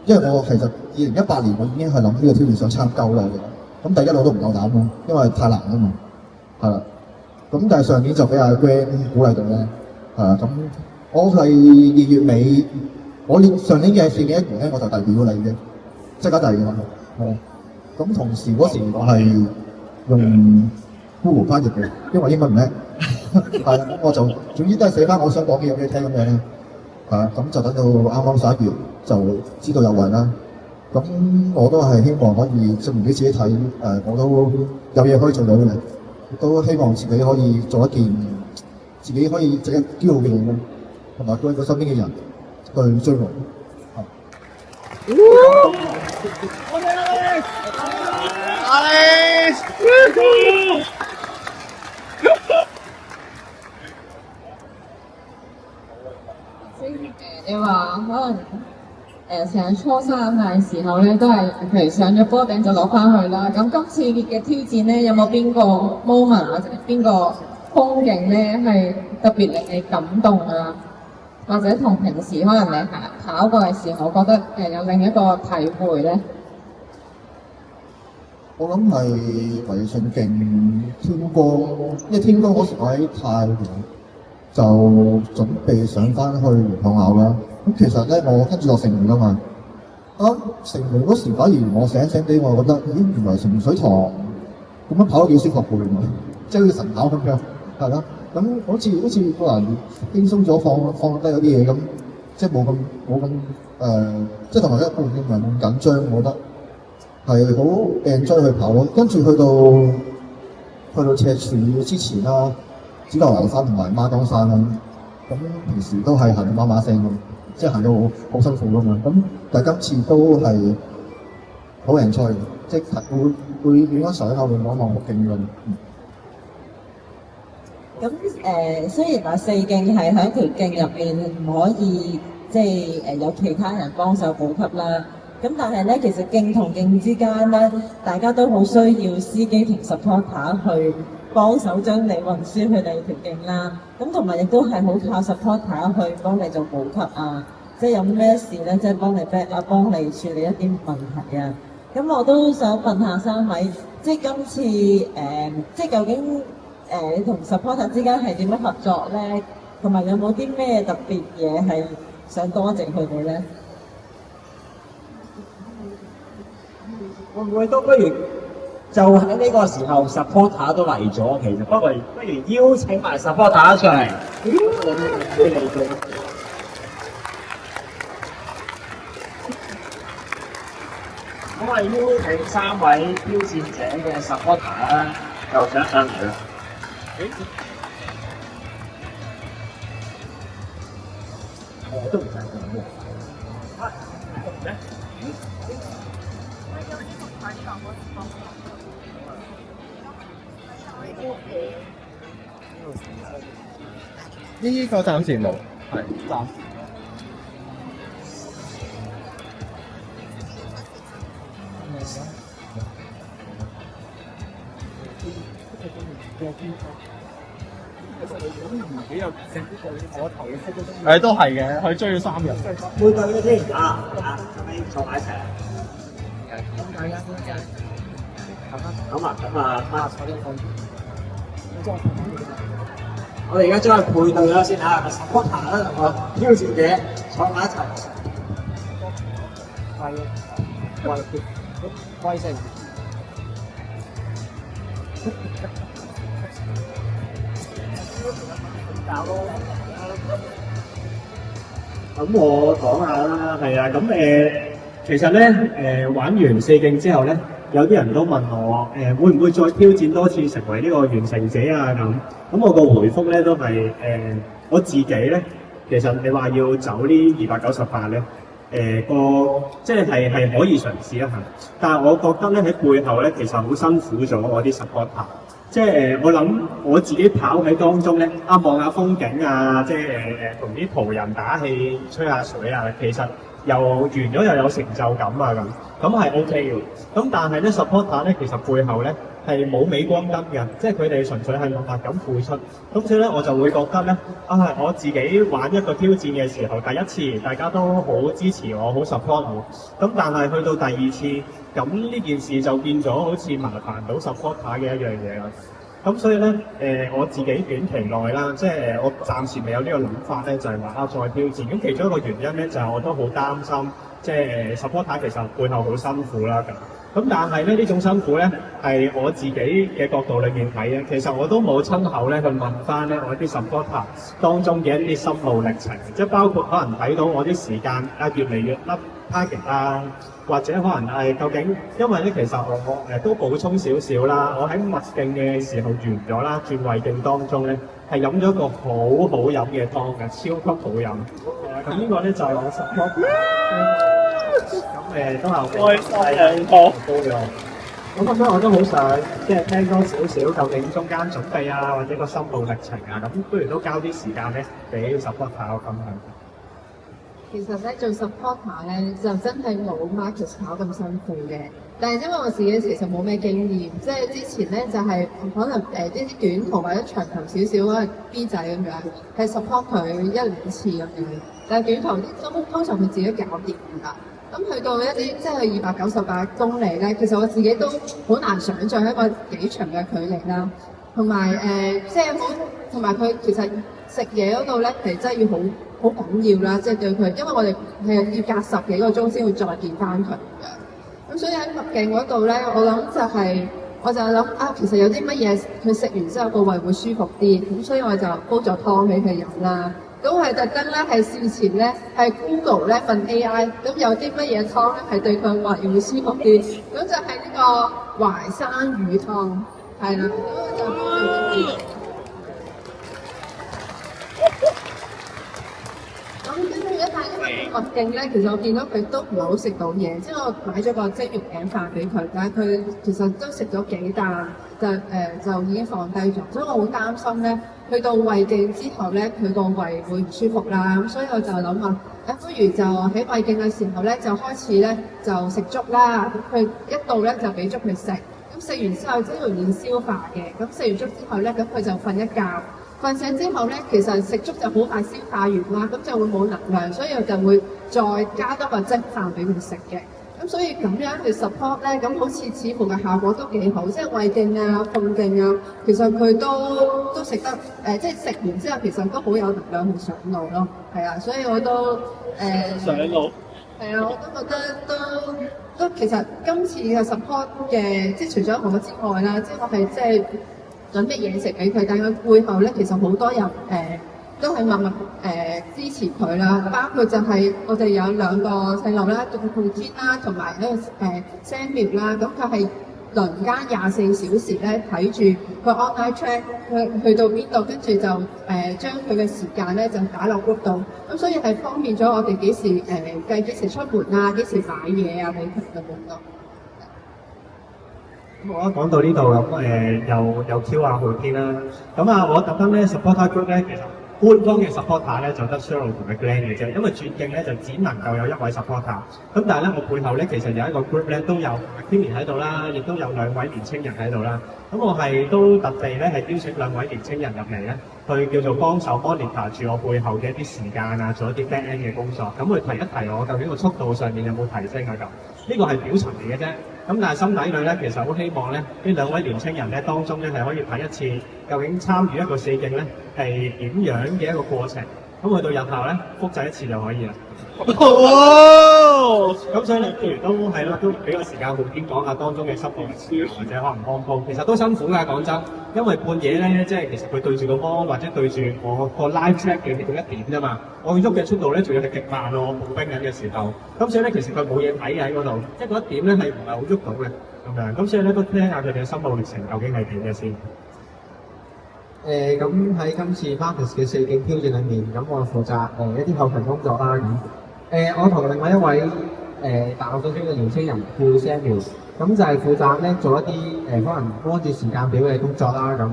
因為我其實2018年我已經係諗呢個挑戰想參加好耐嘅。咁但係一路都唔夠膽咯，因為太難啊嘛，係啦。咁但係上年就俾阿 Grant 鼓勵到咧，咁我係2月尾，我上年嘅4月1日咧我就遞表咗你嘅，即刻遞嘅，係。咁同時嗰時我係用 Google 翻譯嘅，因為英文唔叻，係咁我就總之都係寫翻我想講嘅嘢俾你聽咁樣咧，咁就等到啱啱11月就知道有運啦。咁我都係希望可以證明俾自己睇，我都有嘢可以做到嘅。都希望自己可以做一件自己可以值得驕傲嘅嘢咯，同埋對佢身邊嘅人去追夢。你話可能成日初三嘅時候咧，都係譬如上咗坡頂就落翻去啦。咁今次嘅挑戰咧，有冇邊個 moment 或者邊個風景咧係特別令你感動啊？或者同平時可能你跑過嘅時候，覺得有另一個體會咧？我諗係維信徑天光，因為天光嗰時我喺太湖，就準備上翻去元朗坳啦。咁其實咧，我跟住落城門㗎嘛。城門嗰時反而我醒地，我覺得原來城門水塘咁樣跑都幾舒服嘅喎，即係好似晨跑咁樣，係咯。咁好似個人輕鬆咗，放低嗰啲嘢咁，即係冇咁即係同埋一個唔係咁緊張，我覺得係好 enjoy 去跑咯。跟住去到赤柱之前啦，紫羅蘭山同埋孖崗山啦，咁平時都係行到麻麻聲嘅，即係行到好辛苦㗎嘛。咁但係今次都係好 enjoy，即係會影翻相啊，會望一望個景咁。咁雖然話4徑係喺條徑入邊唔可以即係有其他人幫手補給啦，咁但係咧其實徑同徑之間咧，大家都好需要司機同 supporter 去幫手將你運輸去第二條徑啦。咁同埋亦都係好靠 supporter 去幫你做補給啊，即係有咩事咧，即係幫你 back up，幫你處理一啲問題啊。咁我都想問下3位，即係今次即係究竟你同 supporter 之間係點樣合作咧？同埋有冇啲咩特別嘢係想多謝佢哋咧？會唔會都不如就喺呢個時候 supporter 都嚟咗，其實不如邀請埋 supporter 上嚟。咁我哋邀請3位挑戰者嘅 supporter 啦，就上嚟啦。都唔使講喎。呢個暫時冇，係暫時。誒都係嘅，佢追咗3日。配對嘅先啊，咁你坐埋一齊。咁啊，我哋而家將佢配對咗先嚇，supporter 啦同個挑戰者坐埋一齊。威聲。咁我講下啦，係啊，咁其實咧玩完4競之後咧，有啲人都問我會唔會再挑戰多次成為呢個完成者啊咁。咁我個回覆咧都係我自己咧，其實你話要走呢298咧，即係可以嘗試一下，但係我覺得咧喺背後咧其實好辛苦咗我啲 supporter。即係我諗我自己跑喺當中咧，望下風景啊，即係同啲途人打氣、吹下水啊，其實又完咗又有成就感啊咁係 OK 嘅。咁但係咧 supporter 咧，其實背後咧係冇鎂光燈嘅，即係佢哋純粹係默默咁付出。咁所以咧我就會覺得咧，我自己玩一個挑戰嘅時候，第一次大家都好支持我，好 support 我。咁但係去到第2次，咁呢件事就變咗好似麻煩到 supporter 嘅一樣嘢啦。咁所以咧，我自己短期內啦，即係我暫時未有呢個諗法咧，就係話再挑戰。咁其中一個原因咧，就係我都好擔心，即係 supporter 其實背後好辛苦啦咁。咁但係咧呢種辛苦咧，係我自己嘅角度裏面睇咧，其實我都冇親口咧去問翻咧我啲 supporter 當中嘅一啲心路歷程，即係包括可能睇到我啲時間越嚟越甩 target 啊，或者可能係究竟因為咧其實我都補充少少啦，我喺麥徑嘅時候完咗啦，轉胃徑當中咧係飲咗個好好飲嘅湯嘅，超級好飲。咁呢個咧就係我 supporter。咁都係開心兩個高嘅。咁所以我都好想即係聽多少少究竟中間準備啊，或者個心路歷程啊，咁不如都交啲時間咧俾 supporter 我分享。其實咧做 supporter 咧就真係冇 Marcus 跑咁辛苦嘅，但係因為我自己其實冇咩經驗，即係之前咧就係、可能啲短途或者長途少少可能 B 仔咁樣，係 support 佢1-2次咁樣，但係短途啲通常佢自己搞掂㗎。咁去到一啲即係298公里咧，其實我自己都好難想像一個幾長嘅距離啦，同埋即係同埋佢其實食嘢嗰度咧，其實真係要好緊要啦，即係對佢，因為我哋係要隔10幾個鐘先會再見翻佢嘅。咁所以喺麥徑嗰度咧，我就諗其實有啲乜嘢佢食完之後個胃會舒服啲，咁所以我就煲咗湯俾佢飲啦。咁係特登咧，係事前咧係 Google 咧問 AI，咁有啲乜嘢湯咧係對佢胃會舒服啲？咁就係呢個淮山魚湯，係啦。咁跟住咧，但係因為麥徑咧，其實我見到佢都唔係好食到嘢，即係我買咗個蒸肉餅飯俾佢，但係佢其實都食咗幾啖，就已經放低咗，所以我好擔心咧。去到胃徑之後咧，佢個胃會唔舒服啦，咁所以我就諗話，不如就喺胃徑嘅時候咧，就開始咧就食粥啦。咁佢一到咧就俾粥佢食，咁食完之後即係容易消化嘅。咁食完粥之後咧，咁佢就瞓一覺，瞓醒之後咧，其實食粥就好快消化完啦，咁就會冇能量，所以我就會再加多個蒸飯俾佢食嘅。咁所以咁樣去 support 咧，咁好似乎嘅效果都幾好，即係胃鏡啊、痛鏡啊，其實佢都食得即係食完之後其實都好有能量去上路咯，係啊，所以我都上路。係啊，我都覺得都其實今次嘅 support 嘅，即係除咗我之外啦，即係我係即係準備嘢食俾佢，但係佢背後咧其實好多人都係默默支持佢啦，包括就係我哋有兩個細路啦，杜天啦，同埋呢個Samuel 啦，咁佢係輪間24小時咧睇住佢 online track 去到邊度，跟住就將佢嘅時間咧就打落 group 度，咁所以係方便咗我哋幾時計幾時出門啊，幾時買嘢啊俾佢咁樣咯。我講到呢度咁又 Q 下佢先啦。咁啊，我特登咧 supporter group 咧，其實官方嘅 supporter 咧就得 Cheryl 同埋 Glenn 嘅啫，因為轉徑咧就只能夠有一位 supporter。咁但係咧，我背後咧其實有一個 group 咧都有 Kimmy 喺度啦，亦都有2位年青人喺度啦。咁我係都特地咧係邀請2位年青人入嚟咧，去叫做幫手 monitor 住我背後嘅一啲時間啊，做一啲 back end 嘅工作。咁去提一提我究竟個速度上面有冇提升啊咁。呢個係表層嚟嘅啫。咁但係心底裏咧，其實好希望咧，呢2位年青人咧當中咧係可以睇一次，究竟參與一個4徑咧係點樣嘅一個過程。咁去到日後咧，複製一次就可以啦。咁所以你譬如都係啦，都俾個時間浩天講下當中嘅濕度或者可能安鋪，其實都辛苦㗎講真，因為半夜咧，即係其實佢對住個芒或者對住我個 live check 嘅到1點啫嘛，我喐嘅速度咧仲要係極慢喎，步兵緊嘅時候，咁所以咧其實佢冇嘢睇喺嗰度，即係嗰1點咧係唔係好喐到嘅咁樣，咁所以咧都聽下佢哋嘅心路歷程究竟係點嘅先。咁喺今次 Marcus 嘅4徑挑戰裏面，咁我負責一啲後勤工作啦咁。我同另外一位大學生嘅年青人叫 Samuel， 咁就係負責咧做一啲可能按住時間表嘅工作啦咁。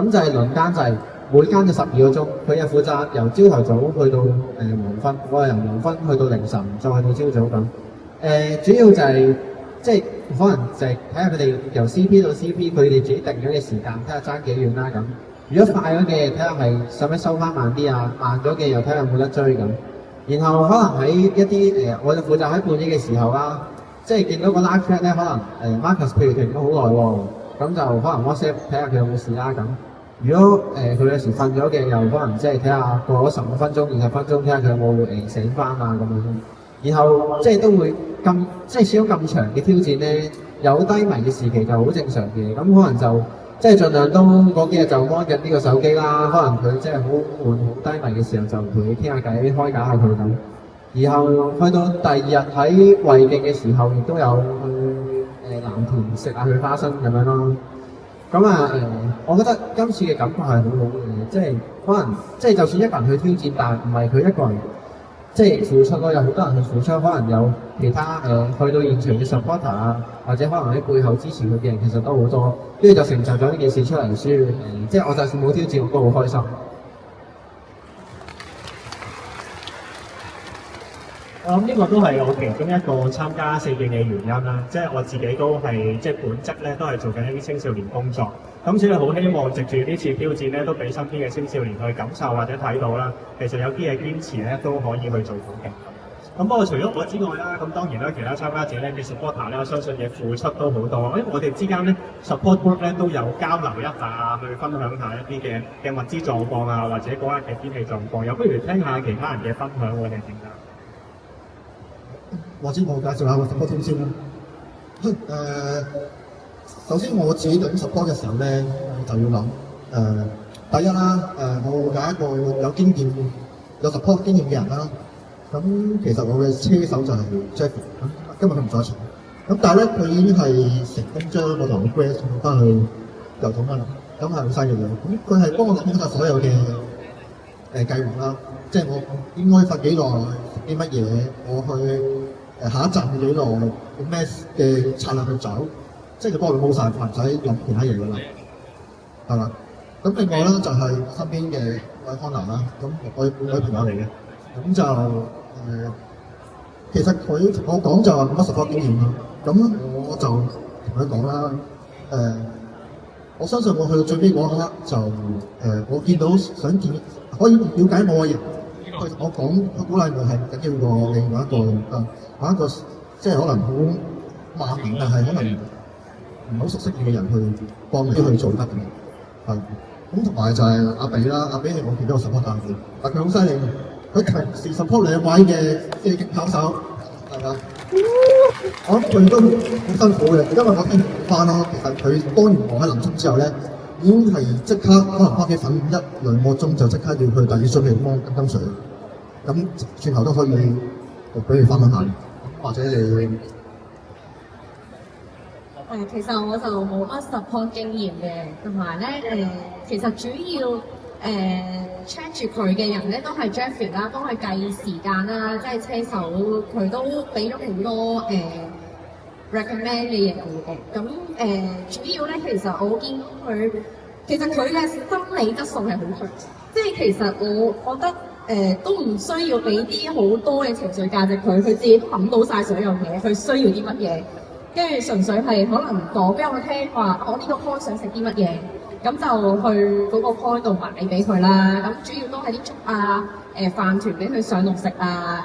咁就係輪間制，每間就12個鐘，佢係負責由朝頭早去到黃昏，我係由黃昏去到凌晨，再去到朝早咁。主要就係即係可能就係睇下佢哋由 CP 到 CP，佢哋自己定咗嘅時間，睇下爭幾遠啦咁。如果快咗嘅，睇下係使唔使收翻慢啲啊？慢咗嘅又睇下有冇得追咁。然後可能喺一啲我就負責喺半夜嘅時候啦，即係見到個 live chat 咧，可能Marcus 譬如停咗好耐喎，咁就可能 WhatsApp 睇下佢有冇事啦咁。如果佢有時瞓咗嘅，又可能即係睇下過咗15分鐘、20分鐘，睇下佢有冇醒翻啊咁樣。然後即係都會咁，即係始終咁長嘅挑戰咧，有低迷嘅時期就好正常嘅，咁可能就。即係盡量都嗰幾日就安緊呢個手機啦，可能佢即係好悶、好低迷嘅時候就陪佢傾下偈、開解下佢咁。然後去到第2日喺胃鏡嘅時候，亦都有去藍田食下佢花生咁樣咯。咁我覺得今次嘅感覺係好好嘅，即係可能即係就算一個人去挑戰，但唔係佢一個人。即係付出咯，有好多人去付出，可能有其他去到現場嘅 supporter 啊，或者可能喺背後支持佢嘅人，其實都好多，跟住就成就咗呢件事出嚟，所以即係我就算冇挑戰，我都好開心。我諗呢個都係我其中一個參加4徑嘅原因啦，即係我自己都係即係本質咧都係做緊一啲青少年工作，咁所以好希望藉住呢次挑戰咧，都俾身邊嘅青少年去感受或者睇到啦，其實有啲嘢堅持咧都可以去做到嘅。咁不過除咗我之外啦，咁當然啦，其他參加者咧嘅 supporter 咧，我相信嘅付出都好多，因為我哋之間咧 support group 咧都有交流一下，去分享下一啲嘅物資狀況啊，或者嗰日嘅天氣狀況，又不如聽下其他人嘅分享喎，你點解？或者我介紹下個 support 先啦。首先我自己做 support 嘅時候咧，我就要諗第一啦，我有一個有經驗、有 support 經驗嘅人啦。咁其實我嘅車手就係 Jeffrey， 咁今日佢唔在場。咁但係咧，佢已經係成功將我同 Grace 送翻去油桶啦。咁係好犀利嘅。咁佢係幫我諗晒所有嘅計劃啦，即係我應該瞓幾耐，食啲乜嘢，我去下一站去幾耐，用咩嘅策略去走，即係佢幫我冇晒，唔使諗其他嘢㗎啦，係嘛？咁另外咧就係身邊嘅位康娜啦，咁我女朋友嚟嘅，咁就其實佢同我講就話冇乜support經驗啦，咁我就同佢講啦，我相信我去到最尾嗰一刻就我見到想見可以了解我嘅人，佢同我講鼓勵我係緊要過另外一個即係可能好慢熱，但係可能唔好熟悉嘅人去幫你去做得嘅，係。咁同埋就係阿比啦，阿比係我見到個 support 彈嘅，但佢好犀利嘅，佢同時 support 兩位嘅射擊跑手，係嘛？我諗佢都好辛苦嘅，因為我聽翻啦，其實佢當完我喺臨終之後咧，已經係即刻可能翻屋企瞓1-2個鐘就即刻要去第二出去幫金水，咁轉頭都可以俾你分享下，或者你。其實我就冇乜 support 經驗嘅，同埋咧其實主要check 住佢嘅人咧都係 Jeffrey 啦，都係計時間啦，即係車手佢都俾咗好多recommend 嘅嘢我嘅。咁主要咧其實我見到佢，其實佢嘅心理質素係好強，即係其實我覺得都唔需要俾啲好多嘅情緒價值佢自己都諗到晒所有嘢，佢需要啲乜嘢。跟住純粹係可能講俾我聽話，我呢個 point 想食啲乜嘢，咁就去嗰個 point 度買俾佢啦。咁主要都係啲粥啊、飯團俾佢上路食啊，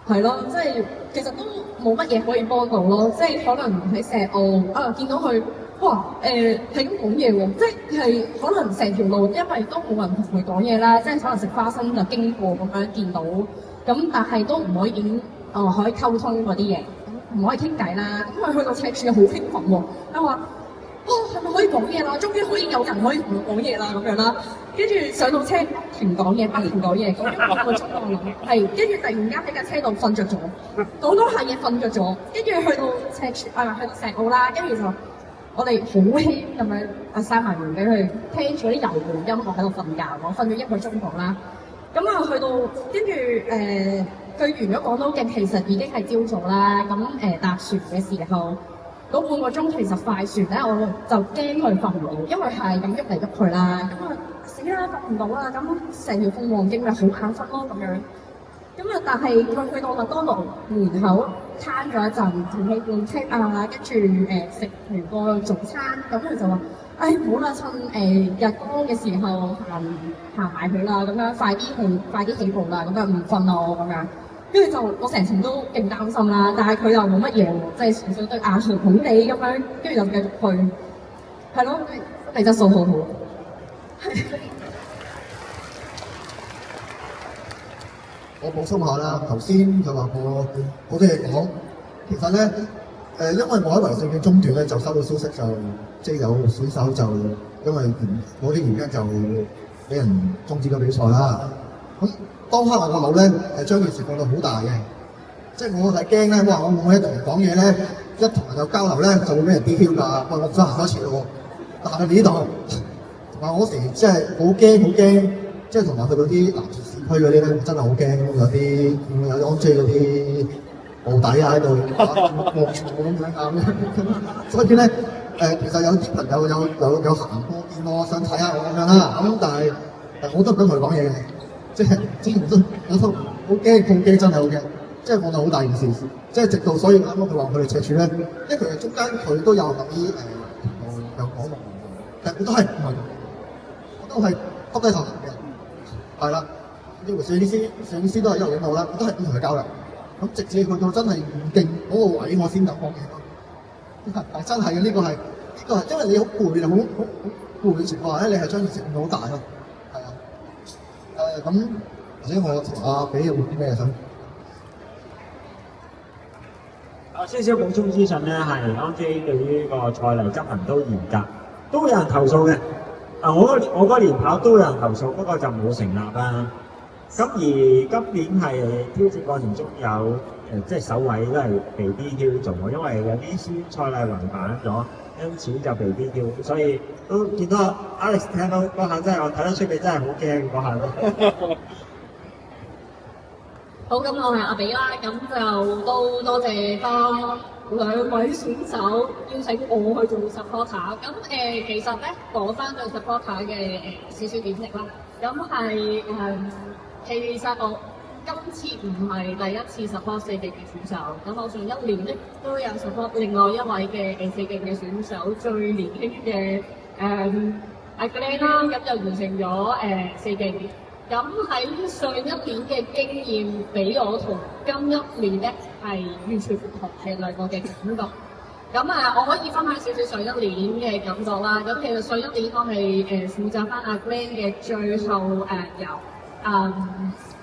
係咯，即係其實都冇乜嘢可以幫到咯。即係可能喺石澳見到佢，哇係咁講嘢喎，即係可能成條路因為都冇人同佢講嘢啦，即係可能食花生就經過咁樣見到，咁但係都唔可以可以溝通嗰啲嘢。唔可以傾偈啦，咁佢去到赤柱又好興奮喎，佢話：係咪可以講嘢啦？終於可以有人可以同我講嘢啦咁樣啦。跟住上到車停講嘢，不停講嘢，講咗5個鐘我諗，係跟住突然間喺架車度瞓着咗，講下嘢瞓着咗，跟住去到去到石澳啦，跟住就我哋好輕咁樣閂埋門俾佢聽住啲遊湖音樂喺度瞓覺，我瞓咗1個鐘頭啦。咁去到跟住佢完咗港島徑，其實已經係朝早啦。咁搭船嘅時候，嗰半個鐘其實快船咧，我就驚佢瞓唔到，因為係咁喐嚟喐去啦。死啦，瞓唔到啦！咁成條鳳凰徑咪好眼瞓咯咁樣。但係佢去到麥當勞門口攤咗一陣，同佢換車跟住食完個早餐，咁佢就話：唔好啦，趁日光嘅時候行埋佢啦，咁樣快啲起步啦，咁樣唔瞓咯咁樣。跟住就我成程都勁擔心啦，但係佢又冇乜嘢喎，即係純粹對眼神好地咁樣，跟住就繼續去，係咯，心理質素好好。我補充下啦，頭先就話過好多嘢講，其實咧因為我喺圍勝嘅中段咧就收到消息就即係有選手就因為嗰啲原因就俾人終止咗比賽啦。咁當刻我個腦咧係將件事放到好大嘅，即係我係驚咧，哇！我會唔會一同人講嘢咧，一同人有交流咧就會俾人 DQ 㗎，喂！我唔想行多次咯喎。但係呢度同埋我嗰時即係好驚，即係同埋去到啲南市區嗰啲咧，真係好驚有啲安 J 嗰啲臥底啊喺度卧坐咁樣啊，所以咧其實有啲朋友有行過見我想睇下我咁樣啦，咁但係我都唔敢同佢講嘢嘅。即係我都好驚，真係好驚，即係放到好大件事，即係直到所以啱啱佢話佢哋赤柱咧，因為其實中間佢都有喺有講落，但係佢都係唔係，我都係耷低頭行嘅，係啦，呢個攝影師都係一路影我啦，我都係唔同佢交流，咁直至去到真係唔勁嗰個位，我先敢講嘢咯。但係真係嘅呢個係因為你好攰啊，好攰嘅情況下咧，你係將件事放到好大咯。咁或者我同阿比有冇啲咩想？少少補充資訊咧，係安 J 對於個賽例執行都嚴格，都有人投訴嘅。我嗰年跑都有人投訴，不過就冇成立啦。咁而今年係挑戰過程中有即係首位都係被 DQ 做喎，因為有啲賽例違反咗，因此就被 DQ，所以都見到 Alex 聽到嗰下真係我睇得出你真係好驚嗰下咯。好，咁我係阿比啦，咁就都多謝翻2位選手邀請我去做 supporter。咁其實咧講翻對 supporter 嘅少少點評啦，咁係其實我今次唔係第一次 support 4徑嘅選手，咁我上1年咧都有 support 另外一位嘅4徑嘅選手，最年輕嘅阿 Glenn 啦，咁就完成咗4徑。咁喺上一年嘅經驗，俾我同今一年咧係完全唔同嘅兩個嘅感覺。咁我可以分享少少上一年嘅感覺啦。咁其實上一年我係負責翻阿 Glenn 嘅最後遊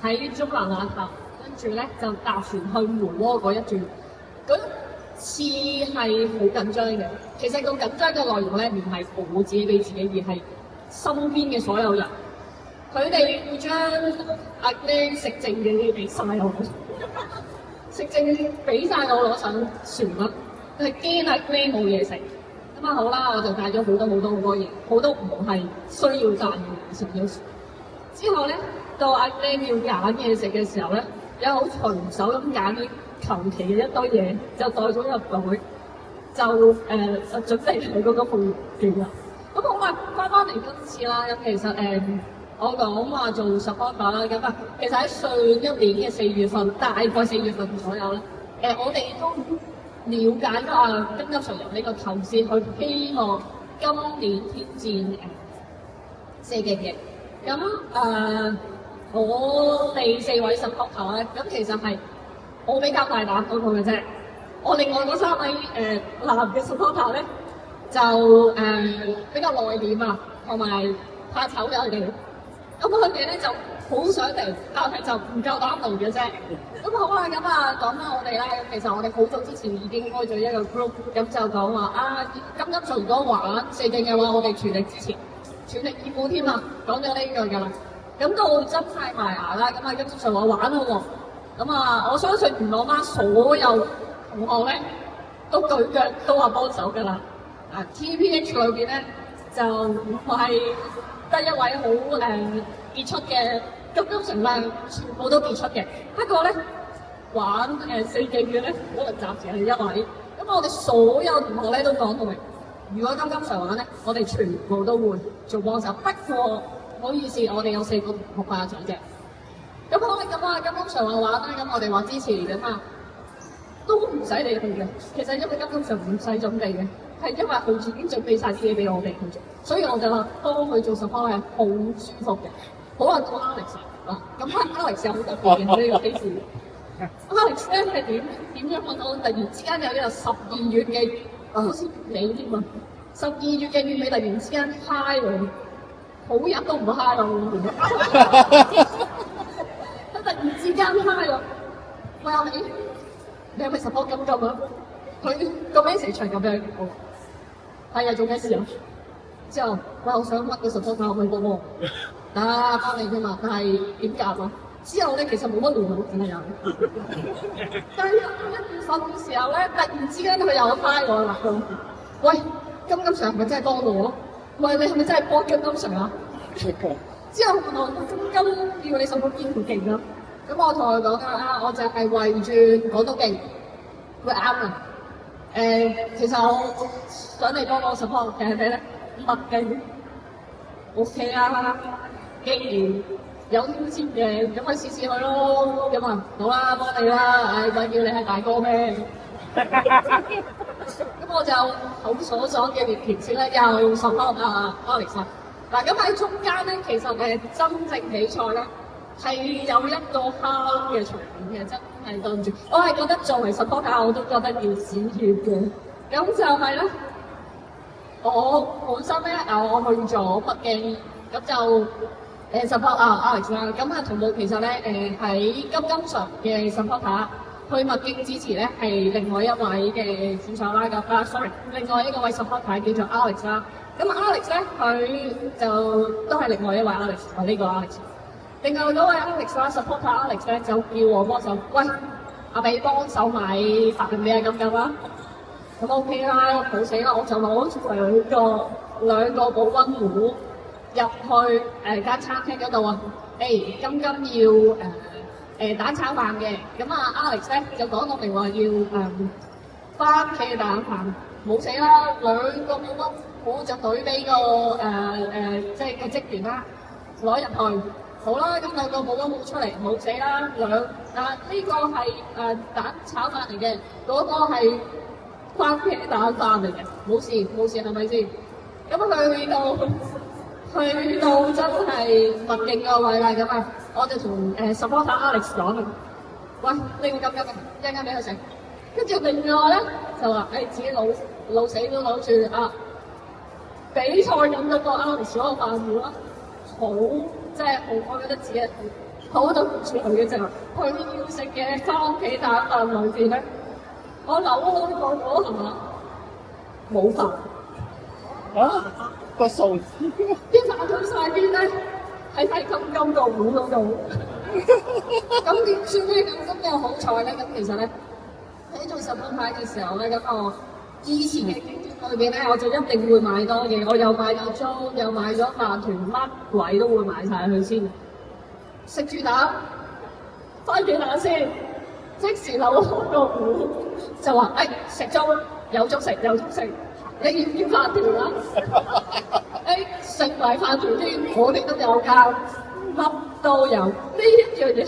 喺中環碼頭，跟住咧就搭船去梅窩嗰一段。嗰次係好緊張嘅。其實個緊張嘅內容咧，唔係我自己俾自己，而係身邊嘅所有人。佢哋會將阿 Glenn 食剩嘅嘢俾晒我，食剩嘅俾晒我攞上船啦。佢係驚阿 Glenn 冇嘢食，咁好啦，我就帶咗好多嘢，好多唔係需要帶嘅嘢上咗船。之後咧，到阿 Glenn 要揀嘢食嘅時候咧，有好隨手咁揀啲求其嘅一堆嘢，就袋咗入袋，就準備去嗰個服務員啦。咁好啦，翻嚟今次啦，咁其實我講話做 supporter 啦，咁其實喺上一年嘅4月份，大概4月份左右咧，我哋都了解咗金金常由呢個構思，佢希望今年挑戰4勁嘅。咁我哋4位 supporter 咧，咁其實係我比較大膽嗰個嘅啫。我另外嗰3位男嘅 supporter 咧，就比較內斂啊，同埋怕醜嘅佢哋。咁佢哋咧就好想嚟，但係就唔夠膽嚟嘅啫。咁好啦，咁講翻我哋啦。其實我哋好早之前已經開咗一個 group， 咁就講話金金常如果玩4勁嘅話，我哋全力支持，全力以赴添啊！講咗呢句㗎啦。咁到真係埋牙啦，咁金金常話玩好喎。咁我相信元朗班所有同學咧都舉腳都話幫手㗎啦。TPH 裏邊咧就唔係得一位好傑出嘅金金常啦，全部都傑出嘅。不過咧玩4勁嘅咧，可能暫時係一位。咁我哋所有同學咧都講到明，如果金金常玩咧，我哋全部都會做幫手。不過唔好意思，我哋有4個同學霸獎嘅。咁好啦，咁金金常玩啦，咁我哋話支持嘅嘛，都唔使理佢嘅。其實因為金金常唔使準備嘅。係因為佢已經準備晒啲嘢俾我哋去做，所以我就話幫佢做support係好舒服嘅。好啦，到 Alex 啦，咁 Alex 有好特別嘅呢個 case。Alex 咧係點樣揾到？突然之間有一個12月嘅好似月尾添啊！12月嘅月尾突然之間 high 喎，好日都唔 high 咯。佢突然之間 high 喎，喂阿美，你係咪 support 金金啊？佢個 message 咁樣。係啊，做咩事啊？之後，我想乜嘅support去幫我，翻嚟啫嘛，但係點夾啊？之後咧，其實冇乜聯絡真係有。但係1月份嘅時候咧，突然之間佢又派我啦，喂，金金常係咪真係幫我？喂，你係咪真係幫金金常啊？之後問我金金要你support邊條勁啊？咁我同佢講我就係圍住廣東勁，會啱啊！其實我想嚟幫我 support 嘅係咩咧？麥勁 OK 啦，既然有挑戰嘅，咁咪試試佢咯。咁好啦，幫你啦，鬼叫你係大哥咩？咁我就好爽爽嘅連前先咧，又 support Alex 啦。嗱，咁喺中間咧，其實真正比賽咧係有一個蝦嘅場面嘅，真係對唔住，我係覺得作為 supporter 我都覺得要閃血嘅。咁就係咧，我本身咧我去咗北京，咁就support Alex 啦。咁同步其實咧喺金金常嘅 supporter 去麥徑支持咧係另外一位嘅選手啦。咁sorry， 另外一個位 supporter 叫做 Alex 啦。咁 Alex 咧佢就都係另外一位 Alex， 係呢個 Alex。另外嗰位 Alex 啦 ，supporter Alex 咧就叫我幫手，喂，阿比幫手買飯俾阿金金啦。咁 OK 啦，冇死啦，我就攞住兩個保溫壺入去間餐廳嗰度啊。金金要蛋炒飯嘅，咁Alex 咧就講到明話要番茄蛋飯，冇死啦，兩個保溫壺就懟俾個即係個職員啦，攞入去。好啦，咁兩個保溫壺出嚟，冇死啦，呢個係蛋炒飯嚟嘅，嗰個係番茄蛋飯嚟嘅，冇事係咪先？咁佢去到真係麥徑個位啦，咁啊，我就同supporter Alex 講啊，喂，呢個咁樣一陣間俾佢食。跟住另外咧就話自己老死都攞住啊比賽飲咗個 Alex 嗰個飯壺啦，好即係好，我覺得自己好對唔住佢嘅就係佢要食嘅返屋企打飯裏邊咧，我扭開個嗰下冇飯。個數字啲飯去晒邊咧？喺金個碗嗰度。咁點算咧？咁又好彩咧。咁其實咧喺做support牌嘅時候咧，咁我以前嘅經驗裏邊咧，我就一定會買多嘢。我又買咗粥，又買咗飯團，乜鬼都會買晒佢先。食住蛋，番茄蛋先，即時扭開個碗就話：食粥，有粥食，有粥食。你要唔要飯團啊？食埋飯團添，我哋都有㗎，乜都有。呢一樣嘢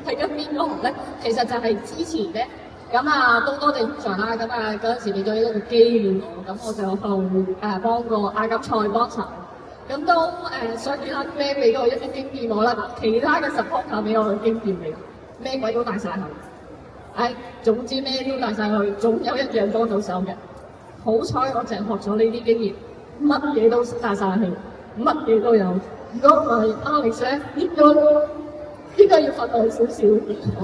係跟邊個學咧？其實就係之前咧，咁啊多謝通常啦，咁啊嗰陣時俾咗一個機會我，咁我就去幫個亞錦賽幫手，咁都上幾粒咩俾我一啲經驗我啦，其他嘅 supporter 俾我嘅經驗嚟，咩鬼都帶晒佢，總之咩都帶晒佢，總有一樣幫到手嘅。好彩我淨係學咗呢啲經驗，乜嘢都帶晒去，乜嘢都有。如果唔係 Alex 咧，應該要訓練少少。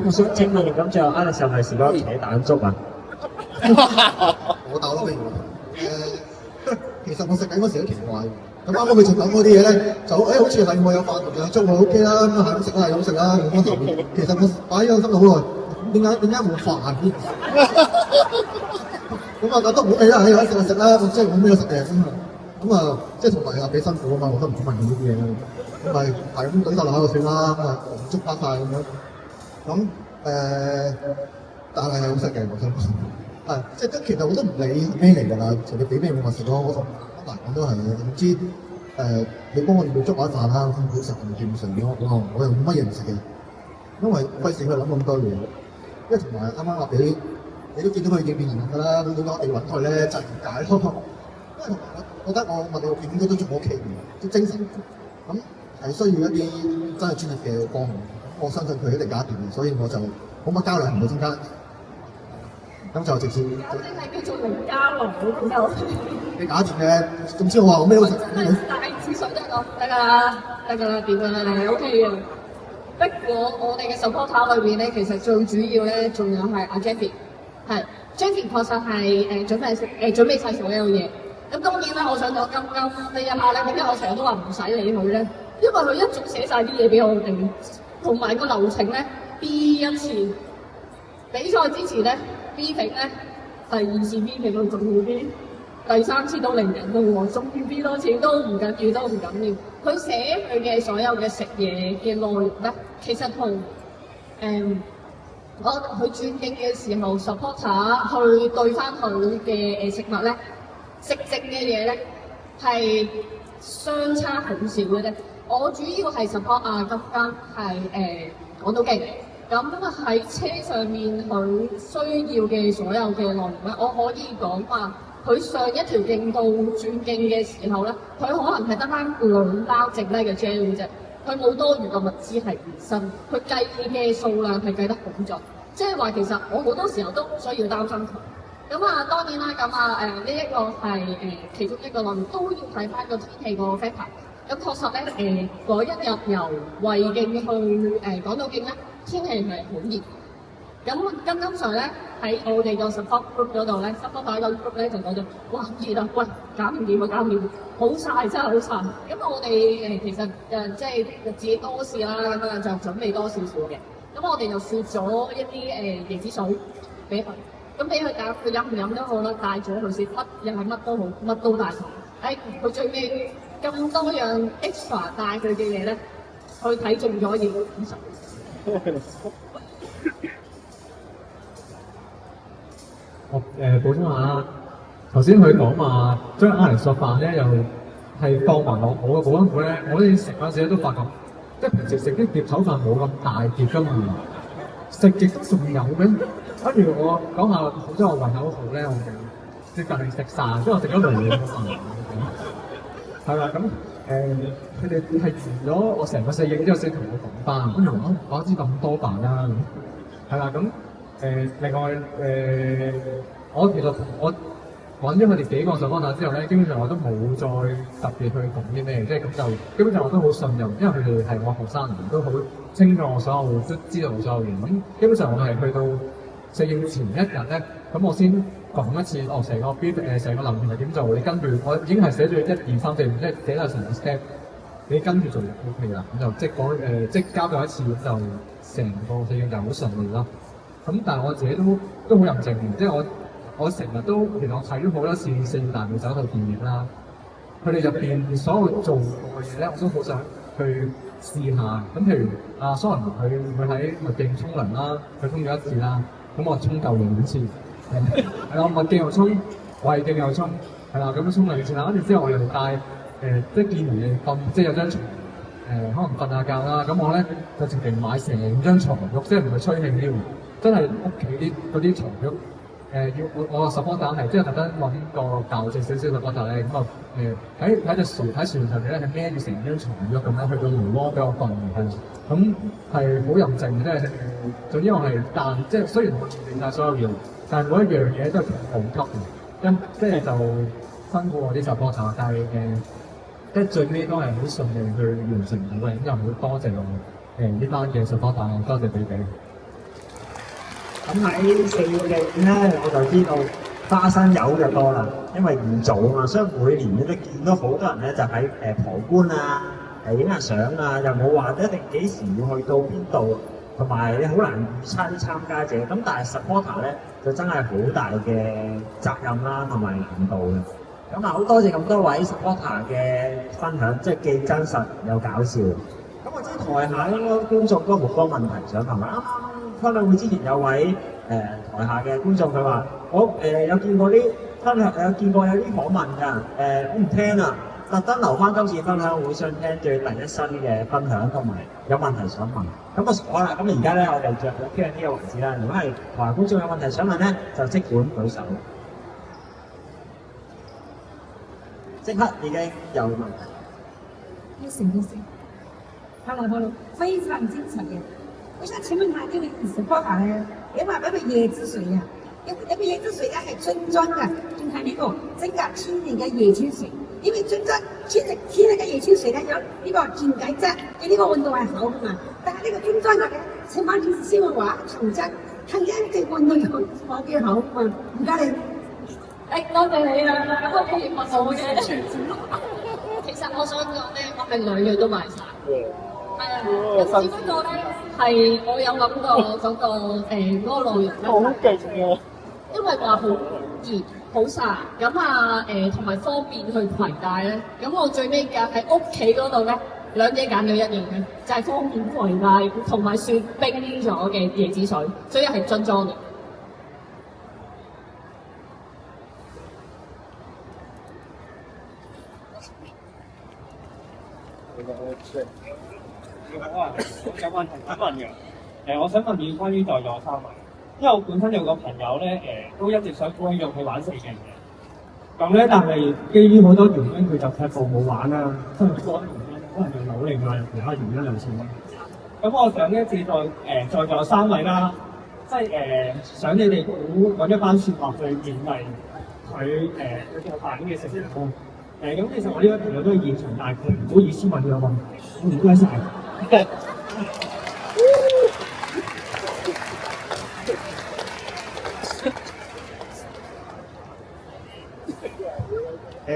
我想請問咁最後 Alex 係咪食咗茄蛋粥啊？我鬥咯，譬如其實我食緊嗰時都奇怪嘅。咁啱啱佢食緊嗰啲嘢咧，就好似係我有飯同有粥我 OK 啦，咁係咁食啦，係咁食啦，冇乜特別。其實我擺咗心好耐，點解冇飯嘅？咁啊，覺得冇味啦，食就食啦，即係冇咩食嘅咁啊，即係同埋幾辛苦啊嘛，我都唔好問佢呢啲嘢啦。咁咪係咁懟晒落喺度算啦，咁啊捉翻晒咁樣。咁但係好食嘅，我想講即係其實我都唔理係咩嚟㗎啦，隨你俾咩我咪食咯。我同阿大講都係嘅，總之你幫我哋捉埋飯啦，咁好食唔掂常嘅我又冇乜嘢唔食嘅，因為費事佢諗咁多嘢。因為同埋啱啱話俾。你都見到佢應變能力㗎啦，咁點解我哋揾佢咧就係點解咯？因為我覺得我物理學應該都仲 OK 嘅，啲精神咁係需要一啲真係專業嘅幫忙。我相信佢一定搞掂嘅，所以我就冇乜交流唔到中間，咁就直接。我哋係叫做零交流咁就。你搞掂嘅，總之我話我咩都食。大致上得㗎，得㗎啦，掂㗎啦，係 OK 嘅。不過我哋嘅 supporter 裏邊咧，其實最主要咧，仲有係阿 Jeffy。係 Jeffy 確實係準備晒所有嘢。咁當然啦，我想講金呢一下咧，點解我成日都話唔使理佢咧？因為佢一早寫晒啲嘢俾我哋，同埋個流程咧 B 一次比賽之前咧 briefing 咧，第二次 briefing 佢仲要啲，第三次都令人都仲要啲多次都唔緊要，都唔緊要。佢寫佢嘅所有嘅食嘢嘅內容咧，其實同我佢轉境嘅時候 supporter 去對翻佢嘅食物咧，食剩嘅嘢咧係相差好少嘅啫。我主要係 support 金剛係講到勁，咁喺車上面佢需要嘅所有嘅內容咧，我可以講話佢上一條徑道轉徑嘅時候咧，佢可能係得翻2包剩低嘅 gel 嘅啫。佢冇多餘嘅物資係延伸，佢計嘅數量係計得好準，即係話其實我好多時候都唔需要擔心佢。咁啊當然啦，咁啊呢一個係其中一個內容，都要睇翻個天氣個 factor。咁確實咧嗰一日由惠徑去港島徑咧，天氣係好熱。咁金Sir咧喺我哋個 support group 嗰度咧 ，support 喺個 group 咧就講咗，哇熱啊，喂搞唔掂啊，搞唔掂，好曬真係好曬。咁我哋其實即係自己多事啦，咁啊就準備多少少嘅。咁我哋就試咗一啲椰子水俾佢，咁俾佢揀，佢飲唔飲都好啦，帶咗佢先，乜又係乜都好，乜都帶佢。佢最尾咁多樣 extra 帶佢嘅嘢咧，佢睇中咗要50。我補充下啦，頭先佢講話將Alex個飯咧又係放埋落我嘅保溫壺咧，我哋食嗰陣時都發覺，即係平時食啲碟炒飯冇咁大碟㗎嘛，食極都仲有嘅。跟住我講下，好彩我胃口好咧，我就接近係食晒，因為我食咗2碗飯。係啦，咁佢哋係完咗我成個4徑之後先同我講翻，跟住我話知咁多版啦，係啦咁另外我其實我揾咗佢哋幾個supporter之後咧，基本上我都冇再特別去講啲咩，即係咁就基本上我都好信任，因為佢哋係我學生，都好清楚我所有，都知道我所有嘢。咁基本上我係去到4徑前一日咧，咁我先講一次成個 build 成個流程係點做，你跟住我已經係寫咗1、2、3、4，即係寫晒成個 step， 你跟住做就 OK 啦。咁就即交咗一次，咁就成個4徑就好順利咯。咁但係我自己都好任性嘅，即係我成日都其實我睇咗好多次4徑大會走套電影啦，佢哋入邊所有做過嘅嘢咧，我都好想去試下。咁譬如阿蘇人佢喺麥徑沖涼啦，佢沖咗1次啦，咁我沖夠2次。係啦，麥徑又沖，胃徑又沖，係啦，咁樣沖2次啦。跟住之後我又帶即係見人哋瞓，即係有張床可能瞓下覺啦。咁我咧就直情買成張床褥，即係唔係吹氣添，真係屋企嗰啲床褥。要我個 supporter 係即係特登揾個較正少少嘅 supporter 咧，咁啊喺船上面咧係孭住成張床褥咁樣去到梅窩俾我瞓嘅，咁係好任性嘅，即係總之我係即係雖然我練晒所有嘢，但係每一樣嘢都係好級嘅，即係就辛苦我啲 supporter，但係即係最尾都係好順利去完成到嘅，咁又好多謝我呢班嘅 supporter， 多謝你哋。咁喺4徑咧，我就知道花生友就多啦，因為唔早啊嘛，所以每年你都見到好多人咧就喺旁觀啊，影下相啊，又冇話一定幾時要去到邊度，同埋你好難預測啲參加者。咁但係 supporter 咧就真係好大嘅責任啦，同埋難度嘅。咁啊，好多謝咁多位 supporter 嘅分享，即係既真實又搞笑。咁我知台下應該觀眾都好多問題想問啊。分享會之前有位台下嘅觀眾佢話：我有見過啲分享，有見過有啲訪問㗎，我唔聽啊，特登留翻今次分享會，想聽最第一身嘅分享，同埋有問題想問。咁好啦，咁而家咧我哋着咗 Q&A 呢個環節啦。如果係台下觀眾有問題想問咧，就即管舉手。即刻已經有問題。Hello， 非常精彩嘅。我想請問下呢位 supporter 咧，你話嗰個椰子水啊，有個椰子水咧係樽裝嘅，仲係呢個真格天然嘅椰青水。因為樽裝天然嘅椰青水咧有呢個電解質，對呢個運動係好嘅嘛。但係呢個樽裝嘅咧，請問你先會話糖質對運動有冇幾好嘛？唔該你。多謝你啊！咁我既然問我嘅，其實我想講咧，我係兩樣都買晒。係啊，只不過咧係我有諗過嗰個內容咧，好勁喎！因為話好熱好曬，咁啊同埋方便去攜帶咧，咁我最尾揀喺屋企嗰度咧，兩者揀咗一樣嘅，就係方便攜帶同埋雪冰咗嘅椰子水，所以係樽裝嘅。有問題想問嘅，我想問你關於在座3位，因為我本身有個朋友咧，都一直想鼓起勇氣玩4徑嘅，咁咧但係基於好多原因，佢就踢步冇玩啦，可能原因，可能有扭力啊，其他原因又算啦。咁我想一次在座3位啦，即係想你哋揾一班説話去勉勵佢一個大啲嘅成功。咁其實我呢位朋友都係現場，但係佢唔好意思問呢個問題，唔該晒。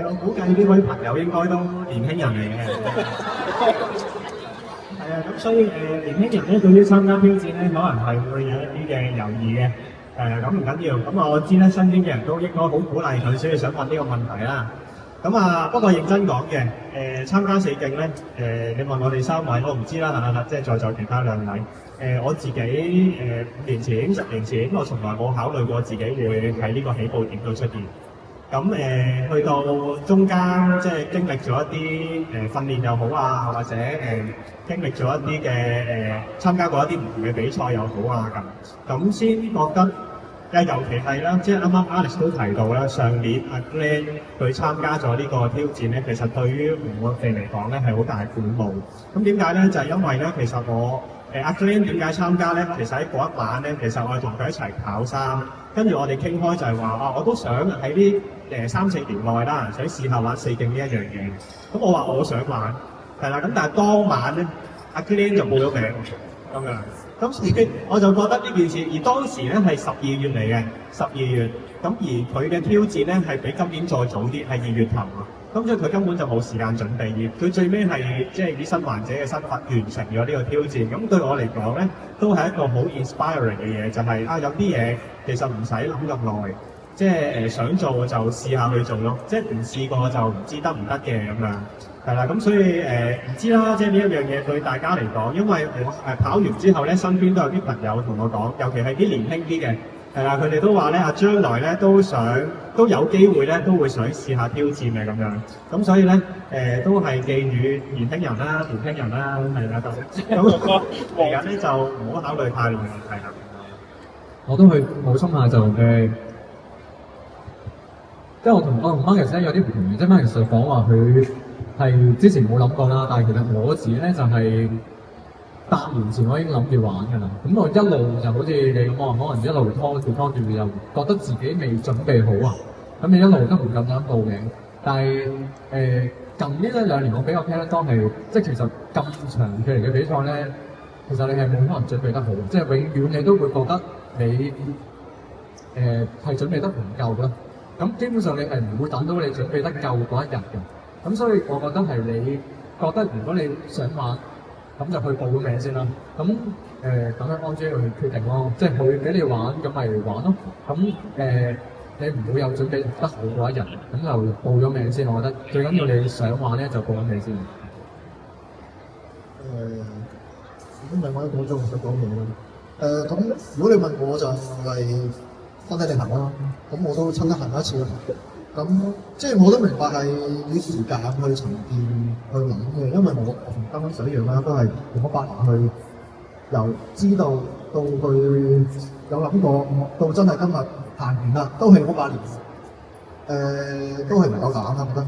我估計呢位朋友應該都年輕人嚟嘅。係啊，咁所以年輕人咧對於參加挑戰咧，可能係會有一啲嘅猶豫嘅。咁唔緊要，咁我知咧身邊嘅人都應該好鼓勵佢，所以想問呢個問題啦。咁啊，不過認真講嘅，參加4徑咧，你問我哋3位，我唔知啦，即係在座其他2位。我自己5年前、10年前，我從來冇考慮過自己會喺呢個起步點度出現。咁去到中間，即係經歷咗一啲訓練又好啊，或者經歷咗一啲嘅參加過一啲唔同嘅比賽又好啊咁先覺得尤其係啦，即係啱啱 Alex 都提到啦，上年阿 Glenn 佢參加咗呢個挑戰咧，其實對於我哋嚟講咧係好大鼓舞。咁點解咧？就係因為咧，其實我阿 Glenn 點解參加咧？其實喺嗰一晚咧，其實我係同佢一齊跑山，跟住我哋傾開就係話我都想喺呢3-4年內啦，想試下玩4徑呢一樣嘢。咁我話我想玩，係啦，咁但係當晚咧，阿 Glenn 就報咗名咁樣。咁所以我就覺得呢件事，而當時咧係12月嚟嘅，12月，咁而佢嘅挑戰咧係比今年再早啲，係2月頭啊。咁所以佢根本就冇時間準備，而佢最尾係即係以生還者嘅身份完成咗呢個挑戰。咁對我嚟講咧，都係一個好 inspiring 嘅嘢，就係有啲嘢其實唔使諗咁耐，即係想做就試下去做咯，即係唔試過就唔知得唔得嘅咁樣。係啦，咁所以唔知啦，即係呢一樣嘢對大家嚟講，因為我跑完之後咧，身邊都有啲朋友同我講，尤其係啲年輕啲嘅，係啦，佢哋都話咧將來咧都有機會咧，都會想試下挑戰嘅咁樣。咁所以咧都係寄語年輕人啦，係啦咁嚟緊咧就唔好考慮太耐，係啦。我都去補充下就即係我同 Marcus 咧有啲唔同嘅，即係 Marcus 就講話佢係之前冇諗過啦，但係其實我自己咧就係8年前我已經諗住玩㗎啦。咁我一路就好似你咁講，可能一路拖住，又覺得自己未準備好啊。咁你一路都唔敢報名。但係近呢1-2年我比較聽得多係，即係其實咁長距離嘅比賽咧，其實你係冇可能準備得好，即係永遠你都會覺得你係準備得唔夠啦。咁基本上你係唔會等到你準備得夠嗰一日嘅。咁所以我覺得係你覺得如果你想玩，咁就去報個名先啦。咁等阿 Angie 去決定咯，即係佢俾你玩，咁咪玩咯。咁你唔會有準備得好嗰一日，咁就報咗名先。我覺得最緊要你想玩咧，就報咗名先。咁另外一個我想講嘢啦。咁如果你問我就係身體力行啦，咁我都親得行一次啦。咁即係我都明白係要時間去沉澱去諗嘅，因為我同啱啱上一樣啦，都係用咗8年去由知道到去有諗過，到真係今日行完啦，都係用咗8年。都係唔夠膽啦，覺得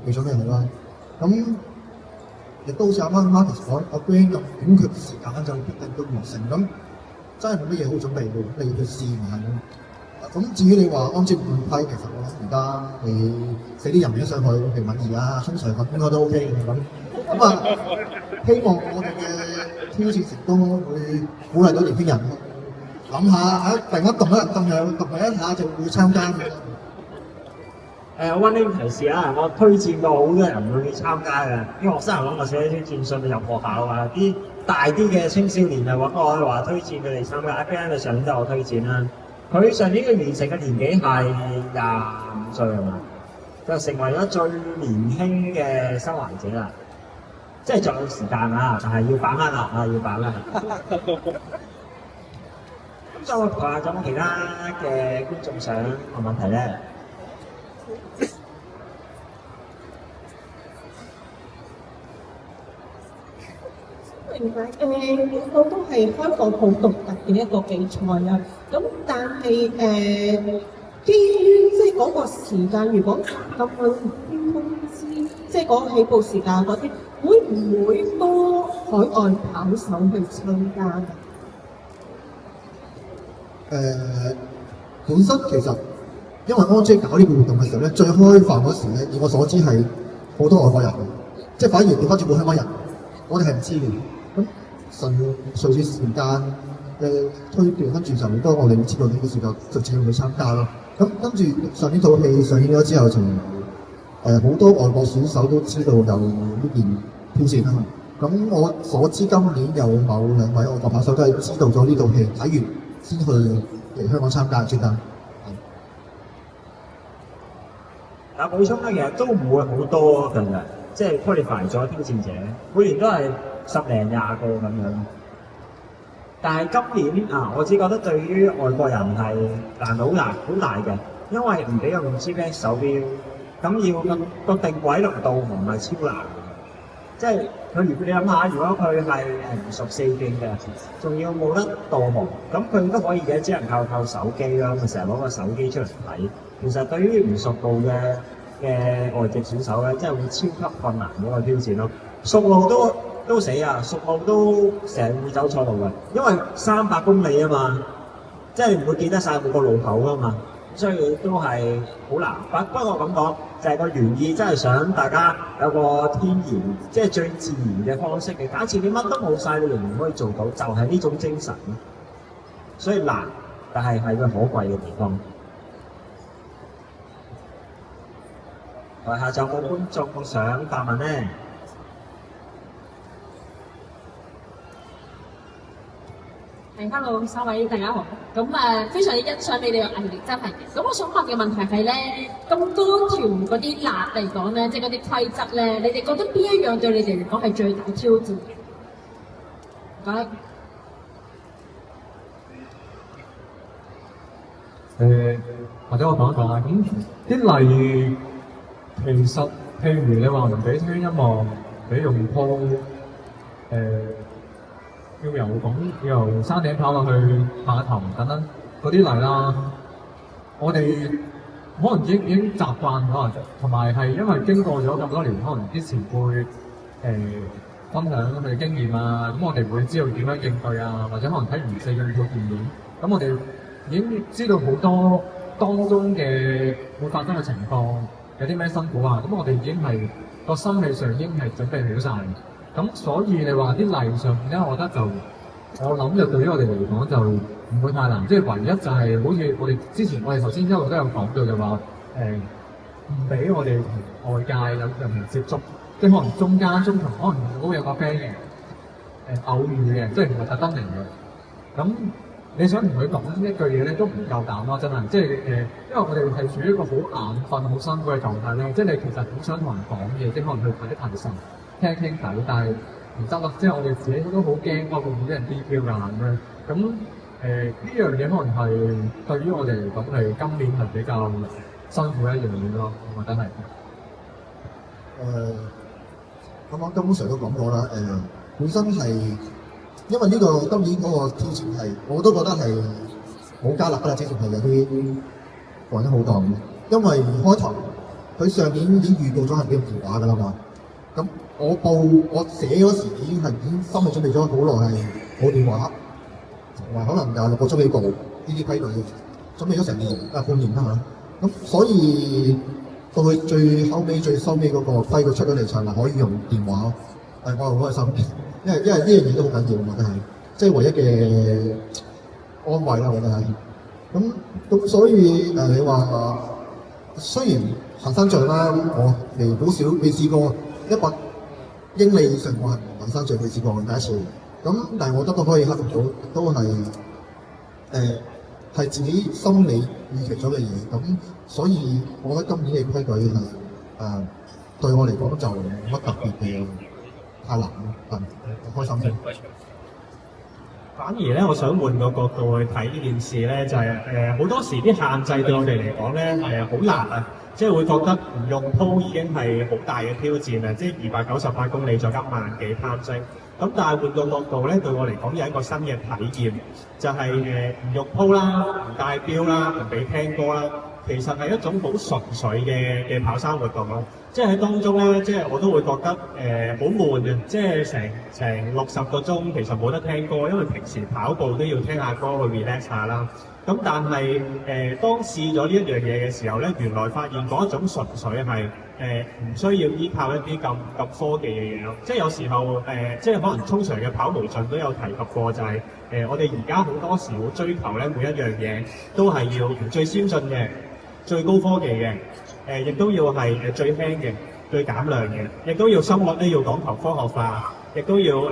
未準備好啦。咁亦都好似啱啱 Marcus 講，阿 Glenn 咁短缺時間就決定到完成，咁真係冇乜嘢好準備嘅，你要去試下咯。咁至於你話安接換批，其實我諗而家你寫啲人名上去，譬如敏儀啊、通常咁應該都 OK 嘅咁。咁啊，希望我哋嘅挑戰成功會鼓勵到年輕人諗下突然間動一下就會參加嘅。溫馨提示啊，我推薦過好多人去參加嘅，啲學生揾我寫啲薦信入學校啊，啲大啲嘅青少年啊揾我話推薦佢哋參加 IPN 嘅上年都有推薦啦。佢上年嘅完成嘅年紀係25歲係嘛，就成為咗最年輕嘅生還者啦。即係仲有時間啊，但係要把握啦，要把握。咁再話仲有冇其他嘅觀眾想問問題咧？明白，呢個都係開放好獨特嘅一個比賽啊。咁但係基於即係嗰個時間，如果咁去通知，即係嗰個起步時間嗰啲，會唔會多海外跑手去參加㗎？本身其實因為安姐搞呢個活動嘅時候咧，最開放嗰時咧，以我所知係好多外國人嘅，即係反而調翻轉冇香港人，我哋係唔知嘅。咁隨住時間嘅推斷，跟住就當我哋知道呢個時間，就自然去參加咯。咁跟住上年套戲上映咗之後，就好多外國選手都知道有呢件挑戰啊嘛。咁我所知今年有某2位外國跑手都係知道咗呢套戲，睇完先去嚟香港參加專登。但補充咧，其實都唔會好多㗎啦，即係 qualify 咗挑戰者，每年都係10零20個咁樣。但係今年啊，我只覺得對於外國人係難度好大嘅，因為唔俾用 GPS 手錶，咁要個定位同導航係超難嘅。即係你諗下，如果佢係唔熟四徑嘅，仲要冇得導航，咁佢都可以嘅，只能靠手機啦。佢成日攞個手機出嚟睇，其實對於唔熟路嘅外籍選手咧，真係會超級困難嗰個挑戰咯。熟路都死啊，熟路都成日會走錯路嘅，因為300公里啊嘛，即係唔會記得晒每個路口噶嘛。所以都係好難，不過咁講就係個原意，真係想大家有個天然，即係最自然嘅方式嘅。假設你乜都冇晒，你仍然可以做到，就係呢種精神咯。所以難，但係係個可貴嘅地方。台下仲有冇觀眾想發問咧？Hello， 三位大家好。咁非常之欣賞你哋嘅毅力，真係嘅。咁我想問嘅問題係咧，咁多條嗰啲欄嚟講咧，即係嗰啲規則咧，你哋覺得邊一樣對你哋嚟講係最大挑戰嘅？唔該。或者我講一講啦。咁啲例其實譬如你話人俾推音樂，俾用鋪要由山頂跑落去碼頭等等嗰啲例啦，我哋可能已經習慣咗，同埋係因為經過咗咁多年，可能啲前輩分享佢哋經驗啊，咁我哋會知道點樣應對啊，或者可能睇完4個片段，咁我哋已經知道好多當中嘅會發生嘅情況，有啲咩辛苦啊，咁我哋已經係個心理上已經係準備好晒。咁所以你話啲例上面咧，我覺得我諗就對於我哋嚟講就唔會太難，即係唯一就係好似我哋之前我哋頭先一路都有講到就話唔俾我哋同外界有任何接觸，即係可能中途可能都有個 friend 嘅偶遇嘅，即係唔係特登嚟嘅。咁你想同佢講一句嘢咧，都唔夠膽咯，真係，即係因為我哋係處於一個好眼瞓、好辛苦嘅狀態咧，即係你其實好想同人講嘢，即係可能去睇啲提神。傾偈，但係唔得咯，即係我哋自己都好驚，會唔會俾人 DQ 啊咁樣。咁呢樣嘢可能係對於我哋嚟講係今年係比較辛苦一樣嘢咯，我覺得係。咁我根本上都講過啦，本身係因為呢個今年嗰個挑戰係，我都覺得係好加勒㗎啦，即係有啲講得好當，因為開頭佢上年已經預告咗係俾用電話㗎啦嘛。咁我寫嗰時已經心理準備咗好耐係冇電話，同埋可能6個鐘幾個呢啲規矩，準備咗成年半年啦嚇。咁所以到佢最收尾嗰個規矩出咗嚟就係可以用電話，我係好開心，因為呢樣嘢都好緊要啊嘛，真係即係唯一嘅安慰啦，我覺得係。咁所以你話雖然行山杖啦，我好少未試過。100英里以上我係行山杖未試過嘅第一次，咁但係我覺得都可以克服到，都係係自己心理預期咗嘅嘢，咁所以我覺得今年嘅規矩係對我嚟講就冇乜特別嘅太難咯，開心啲。反而咧，我想換個角度去睇呢件事咧，就係好多時啲限制對我哋嚟講咧係好難啊！即係會覺得唔用鋪已經係好大嘅挑戰啊！即係298公里再加10000幾攀升。咁但係換個角度咧，對我嚟講有一個新嘅體驗，就係唔用鋪啦，唔帶錶啦，唔俾聽歌啦。其實係一種好純粹嘅跑山活動咯。即係喺當中咧，即係我都會覺得好悶嘅，即係成60個鐘其實冇得聽歌，因為平時跑步都要聽下歌去 relax 下啦。咁但係當試咗呢一樣嘢嘅時候咧，原來發現嗰一種純粹係唔需要依靠一啲咁科技嘅嘢咯。即係有時候即係可能通常嘅跑無盡都有提及過，就係我哋而家好多時會追求咧每一樣嘢都係要最先進嘅、最高科技嘅，亦都要係最輕嘅、最減量嘅，亦都要心率咧要講求科學化，亦都要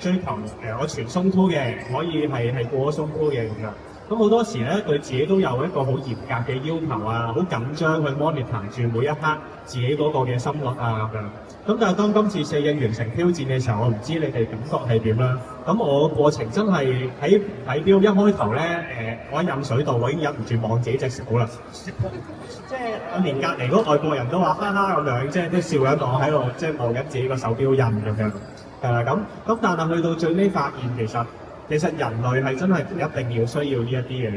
追求我全鬆箍嘅，可以係過咗鬆箍嘅咁樣。咁好多時咧，對自己都有一個好嚴格嘅要求啊，好緊張去 monitor 住每一刻自己嗰個嘅心率啊咁樣。咁但係當今次四徑完成挑戰嘅時候，我唔知你哋感覺係點啦。咁我過程真係睇表一開頭咧，我喺飲水度我已經忍唔住望自己隻手啦。即係我連隔離嗰個外國人都話哈哈咁樣，即係都笑緊我喺度，即係望緊自己個手錶印咁樣。咁但係去到最尾發現其實人類係真係唔一定要需要呢一啲嘢。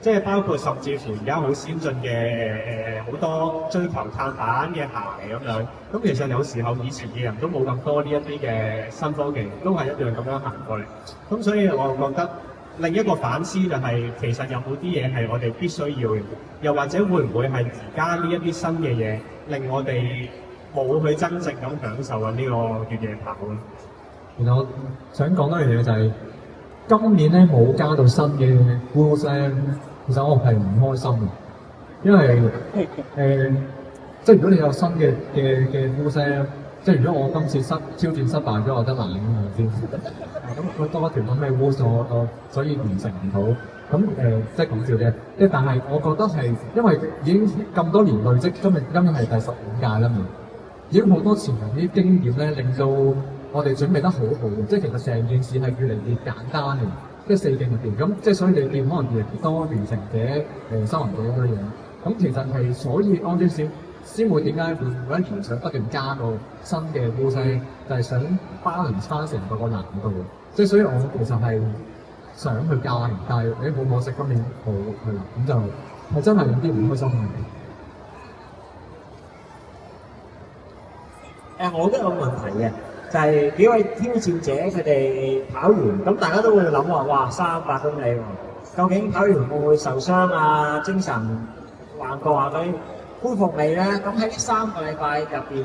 即係包括甚至乎而家好先進嘅好多追求碳板嘅鞋咁樣，咁其實有時候以前嘅人都冇咁多呢一啲嘅新科技，都係一樣咁樣行過嚟。咁所以我覺得另一個反思就係、其實有冇啲嘢係我哋必須要嘅，又或者會唔會係而家呢一啲新嘅嘢令我哋冇去真正咁享受緊呢個越野跑咯。然後想講多樣嘢就係、今年咧冇加到新嘅 rules 咧。其實我係唔開心嘅，因為即係如果你有新嘅rules，即係如果我今次挑戰失敗咗，我得難㗎嘛先。咁佢多一條咁嘅 rules，我所以完成唔到。咁即係講笑啫。即係但係我覺得係因為已經咁多年累積，今日係第15屆啦嘛，已經好多前人啲經驗咧，令到我哋準備得好好嘅。即係其實成件事係越嚟越簡單嘅。即係四徑入邊，咁即係所以你見可能越嚟越多完成者、收人者咁樣樣。咁其實係所以安裝先會點解會每一年想不斷加個新嘅東西，就係想 balance 翻成個難度。即係所以我其實係想去加嘅，但係好可惜今年冇係啦，咁就係真係有啲唔開心嘅。我都有個問題嘅。就係幾位挑戰者佢哋跑完，咁大家都會諗話，哇300公里喎，究竟跑完會唔會受傷啊？精神幻覺啊，佢恢復未咧？咁喺呢3個禮拜入邊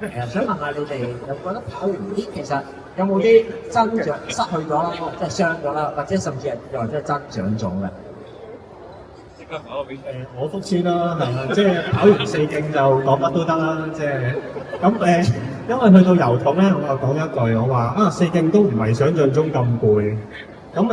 咧，想問下你哋，有覺得跑完啲其實有冇啲增長失去咗啦，即係傷咗啦，或者甚至係又即係增長咗嘅？我福先啦，係啦，即係跑完四徑就講乜都得啦，即係咁因為去到油桶咧，我又講一句，我話四徑都唔係想像中咁攰。咁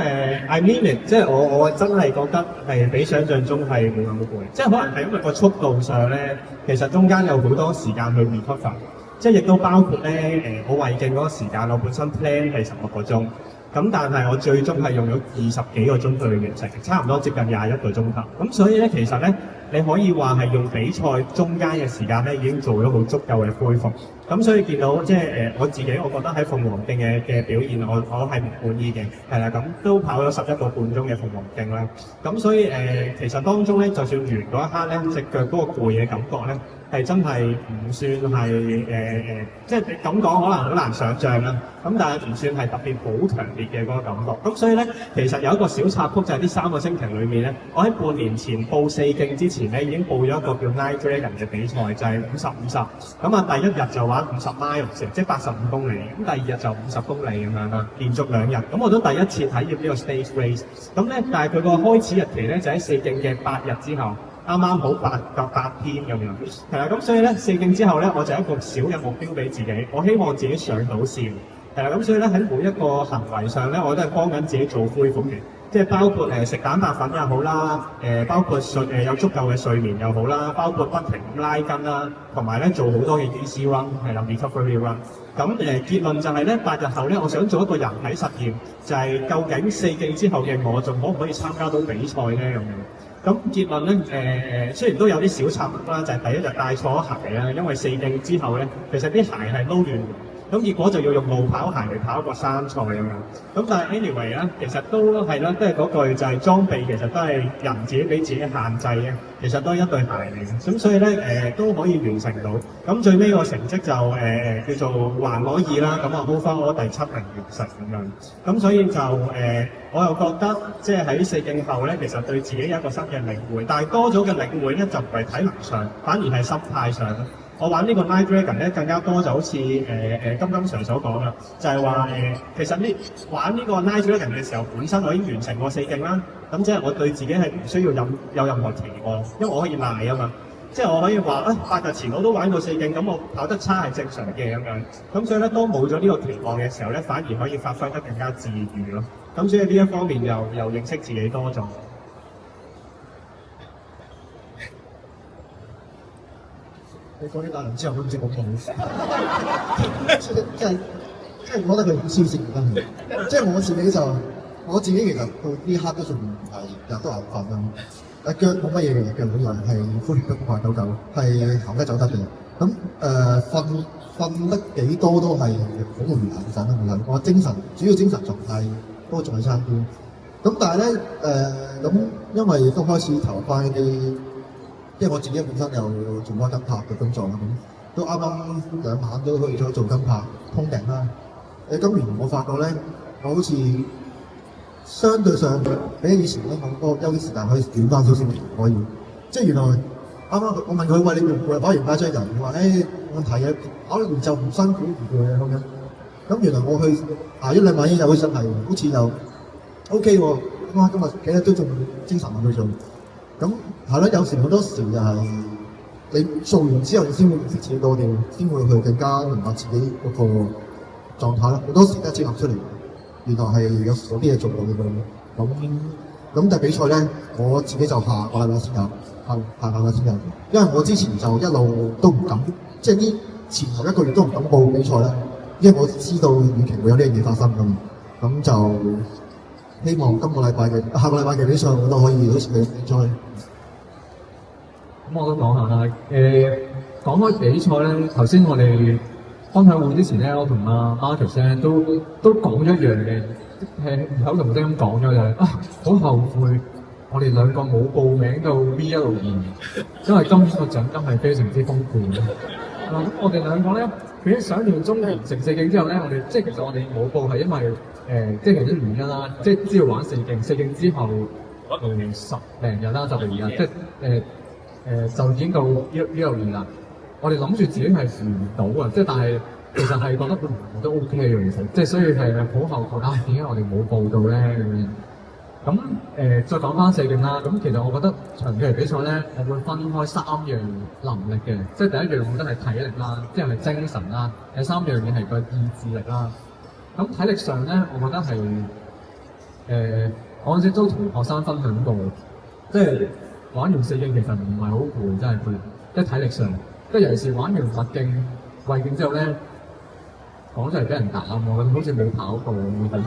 I mean it， 即係我真係覺得係比想像中係冇咁攰。即係可能係因為個速度上咧，其實中間有好多時間去 recover， 即係亦都包括咧我胃鏡嗰個時間，我本身 plan 係16個鐘。咁但係我最終係用咗20幾個鐘去完成，差唔多接近21個鐘頭。咁所以咧，其實咧，你可以話係用比賽中間嘅時間咧，已經做咗好足夠嘅恢復。咁所以見到即係我自己，我覺得喺鳳凰徑嘅表現，我係唔滿意嘅，係啦。咁都跑咗11個半鐘嘅鳳凰徑啦。咁所以其實當中咧，就算完嗰一刻咧，隻腳嗰個攰嘅感覺咧，係真係唔算係即係你咁講可能好難想像啦。咁但係唔算係特別好強烈嘅嗰個感覺。咁所以咧，其實有一個小插曲就係呢3個星期裏面咧，我喺半年前報四徑之前咧，已經報咗一個叫 Nine Dragon 嘅比賽，就係50-50。咁啊，第一日就玩50 miles， 即係85公里。咁第二日就50公里咁樣啦，連續2日。咁我都第一次體驗呢個 stage race。咁咧，但係佢個開始日期咧就喺四徑嘅8日之後。啱啱好8天咁樣，係啦，咁所以咧四徑之後咧，我就有一個小嘅目標俾自己，我希望自己上到線，係啦，咁所以咧喺每一個行為上咧，我都係幫緊自己做恢復嘅，即係包括食蛋白粉又好啦，包括有足夠嘅睡眠又好啦，包括不停咁拉筋啦，同埋咧做好多嘅 easy run 係啦 recovery run。咁結論就係咧8日後咧，我想做一個人體實驗，就係究竟四徑之後嘅我仲可唔可以參加到比賽咧咁樣。咁結論咧，雖然都有啲小插曲啦，就係第一日帶錯鞋啦，因為四徑之後咧，其實啲鞋係撈亂，咁結果就要用路跑鞋嚟跑個山賽咁樣。咁但係 anyway 咧，其實都係啦，都係嗰句就係裝備其實都係人自己俾自己限制嘅，其實都係一對鞋嚟嘅。咁所以咧都可以完成到。咁最尾個成績就叫做還可以啦。咁啊 hold 翻我第7名完成咁樣。咁所以就我又覺得即係喺四徑後咧，其實對自己有一個新嘅領會，但係多咗嘅領會咧就唔係體能上，反而係心態上。我玩呢個 Nine Dragon 咧，更加多就好似金 Sir 所講啦，就係話其實玩呢個 Nine Dragon 嘅時候，本身我已經完成過四徑啦。咁即係我對自己係唔需要有任何期望，因為我可以賴啊嘛。即係我可以話8日前我都玩過四徑，咁我跑得差係正常嘅咁樣。咁所以咧，當冇咗呢個期望嘅時候咧，反而可以發揮得更加自如咯。咁所以呢一方面又認識自己多咗。你講啲大人之後都唔知講咩好，即係我覺得佢好黐線真係。即係我自己其實到呢刻都仲係日都眼瞓啦。腳冇乜嘢嘅，腳冇人係呼吸得快抖抖，係行得走得嘅。咁瞓得幾多都係好容易眼瞓啦。我精神主要精神狀態都仲係差啲。咁但係咧咁，因為都開始投入翻一啲，因為我自己本身有做開跟拍嘅工作啦，咁都啱啱2晚都去咗做跟拍通頂啦。今年我發覺咧，我好似相對上比起以前咧，我休息時間可以短翻少少，可以。即係原來啱啱我問佢喂，你會唔會跑完8張人？佢話問題嘅，跑完就唔辛苦唔攰啊咁樣。咁原來我去1-2晚已經有起身係，好似又 OK 喎。哇！今日幾日都仲精神去做。咁係咯，有時好多時就係你做完之後，你先會認識自己多啲，先會去更加明白自己嗰個狀態啦。好多時都係接合出嚟。原來係有啲嘢做到嘅咁，但係比賽咧，我自己就下個禮拜先有，下個禮拜先有。因為我之前就一路都唔敢，即係呢前頭1個月都唔敢報比賽啦，因為我知道預期會有呢樣嘢發生㗎嘛。咁就希望下個禮拜嘅比賽我都可以好似你比賽。咁我都講下啦，講開比賽咧，頭先我哋分享會之前咧，我同阿 Marcus 咧都講咗一樣嘅，異口同聲咁講咗就係好後悔我哋兩個冇報名到 V162，因為今年個獎金係非常之豐富嘅。咁我哋兩個咧，比想象中完成4競之後咧，我哋即係其實我哋冇報係因為即係其實原因啦，即係只要玩4競之後10零日啦，就嚟而家即係就已經到 V162啦。我哋諗住自己係負唔到啊，即係但係其實係覺得都 OK 嘅，其實即係所以係好後悔點解我哋冇報到咧咁樣。咁再講翻4競啦，咁其實我覺得長距離比賽咧，我會分開3樣能力嘅，即係第一樣我覺得係體力啦，即係精神啦，第3樣嘢係個意志力啦。咁體力上咧，我覺得係我嗰陣時都同學生分享過，即係玩完4競其實唔係好攰，真係攰，即係體力上。即係尤其是玩完麥徑、衛徑之後咧，講出嚟俾人打我覺得好似冇跑過咁。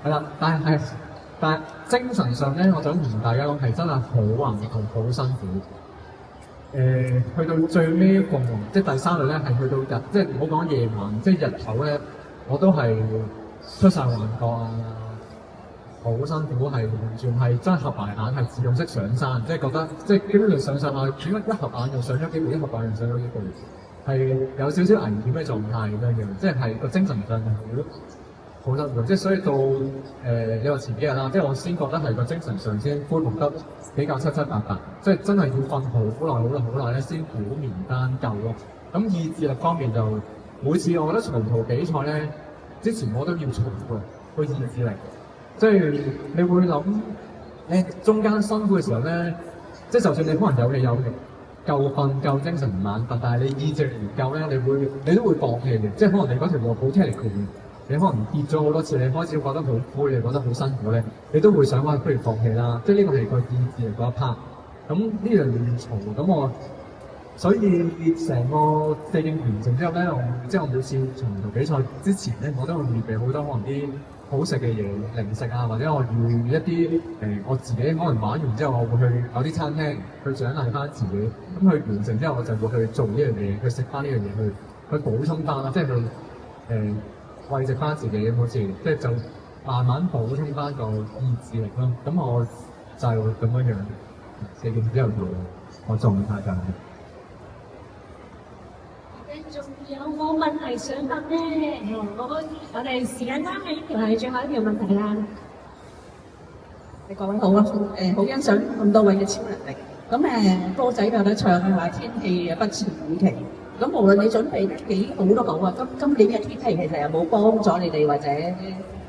係啦，但係精神上咧，我想同大家講係真係好難同好辛苦。去到最尾一個即係第3日咧，係去到日，即係唔好講夜晚，即係日頭咧，我都係出晒幻覺啊，好辛苦，係完全係真係合埋眼，係自動式上山，即係覺得即係基本上上下，點解一合眼又上咗幾步，一合眼又上咗幾步，係有少少危險嘅狀態咁樣，即係個精神上係好辛苦，即係所以到你話前幾日啦，即係我先覺得係個精神上先恢復得比較七七八八，即係真係要瞓好耐咧先補眠單夠咯。咁意志力方面就每次我覺得長途比賽咧，之前我都要重嘅個意志力。即係你會諗，中間辛苦嘅時候咧，即係就算你可能有氣有力，夠瞓夠精神唔眼瞓，但係你意志力唔夠咧，你都會放棄嘅。即係可能你嗰條路好 technical，你可能跌咗好多次，你開始覺得好灰，你覺得好辛苦咧，你都會想話不如放棄啦。即係呢個係個意志力嗰一 part。咁呢樣嘢要嘈，咁我所以成個4競完成之後咧，我每次長途比賽之前咧，我都會預備好多可能啲好食嘅嘢、零食啊，或者我預一啲我自己可能玩完之後，我會去有啲餐廳去獎勵翻自己。咁去完成之後，我就會去做呢樣嘢，去食翻呢樣嘢，去補充翻啦，即係去餵食翻自己，好似即係就慢慢補充翻個意志力咯。咁我就係咁樣4競之後我狀態就係。仲有冇問題想問咧？我哋時間關係，呢條係最後一條問題啦。各位好啊，好欣賞咁多位嘅超能力。咁歌仔有得唱嘅話，天氣不似預期。咁無論你準備得幾好都好啊，今年嘅天氣其實有冇幫咗你哋，或者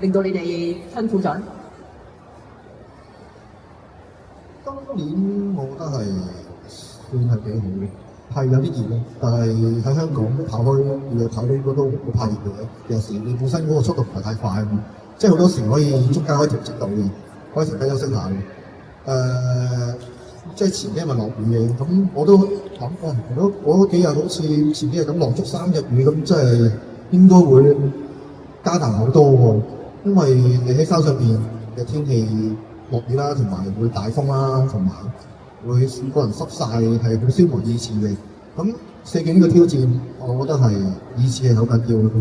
令到你哋辛苦咗？今年我覺得係算係幾好嘅。係有啲熱咯，但係喺香港跑開要跑呢個都好怕熱嘅。有時你本身嗰個速度唔係太快啊，即係好多時可以中間可以調節到嘅，可以停低休息下嘅。即係前幾日咪落雨嘅，咁我都諗如果嗰幾日好似前幾日咁落足3日雨，咁即係應該會加大好多喎。因為你喺山上邊嘅天氣落雨啦，同埋會大風啦，同埋會個人濕晒，係好消磨意志嘅。咁4徑呢個挑戰，我覺得係意志係好緊要嘅。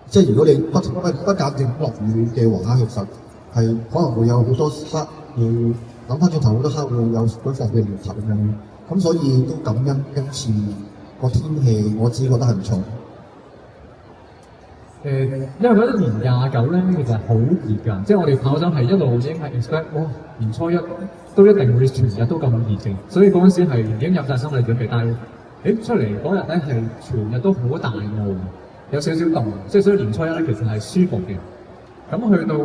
即係如果你不間斷落雨嘅話，其實係可能會有好多刻要諗翻轉頭，好多刻會有嗰份嘅苗頭咁樣。咁所以都感恩今次個天氣，我自己覺得係唔錯。因為覺得年29咧，其實好熱㗎，即係我哋跑手係一路已經係 expect， 年初一都一定會全日都咁熱嘅，所以嗰陣時係已經入晒心理準備，但係出嚟嗰日咧係全日都好大霧，有少少凍，即係所以年初一咧其實係舒服嘅。咁去到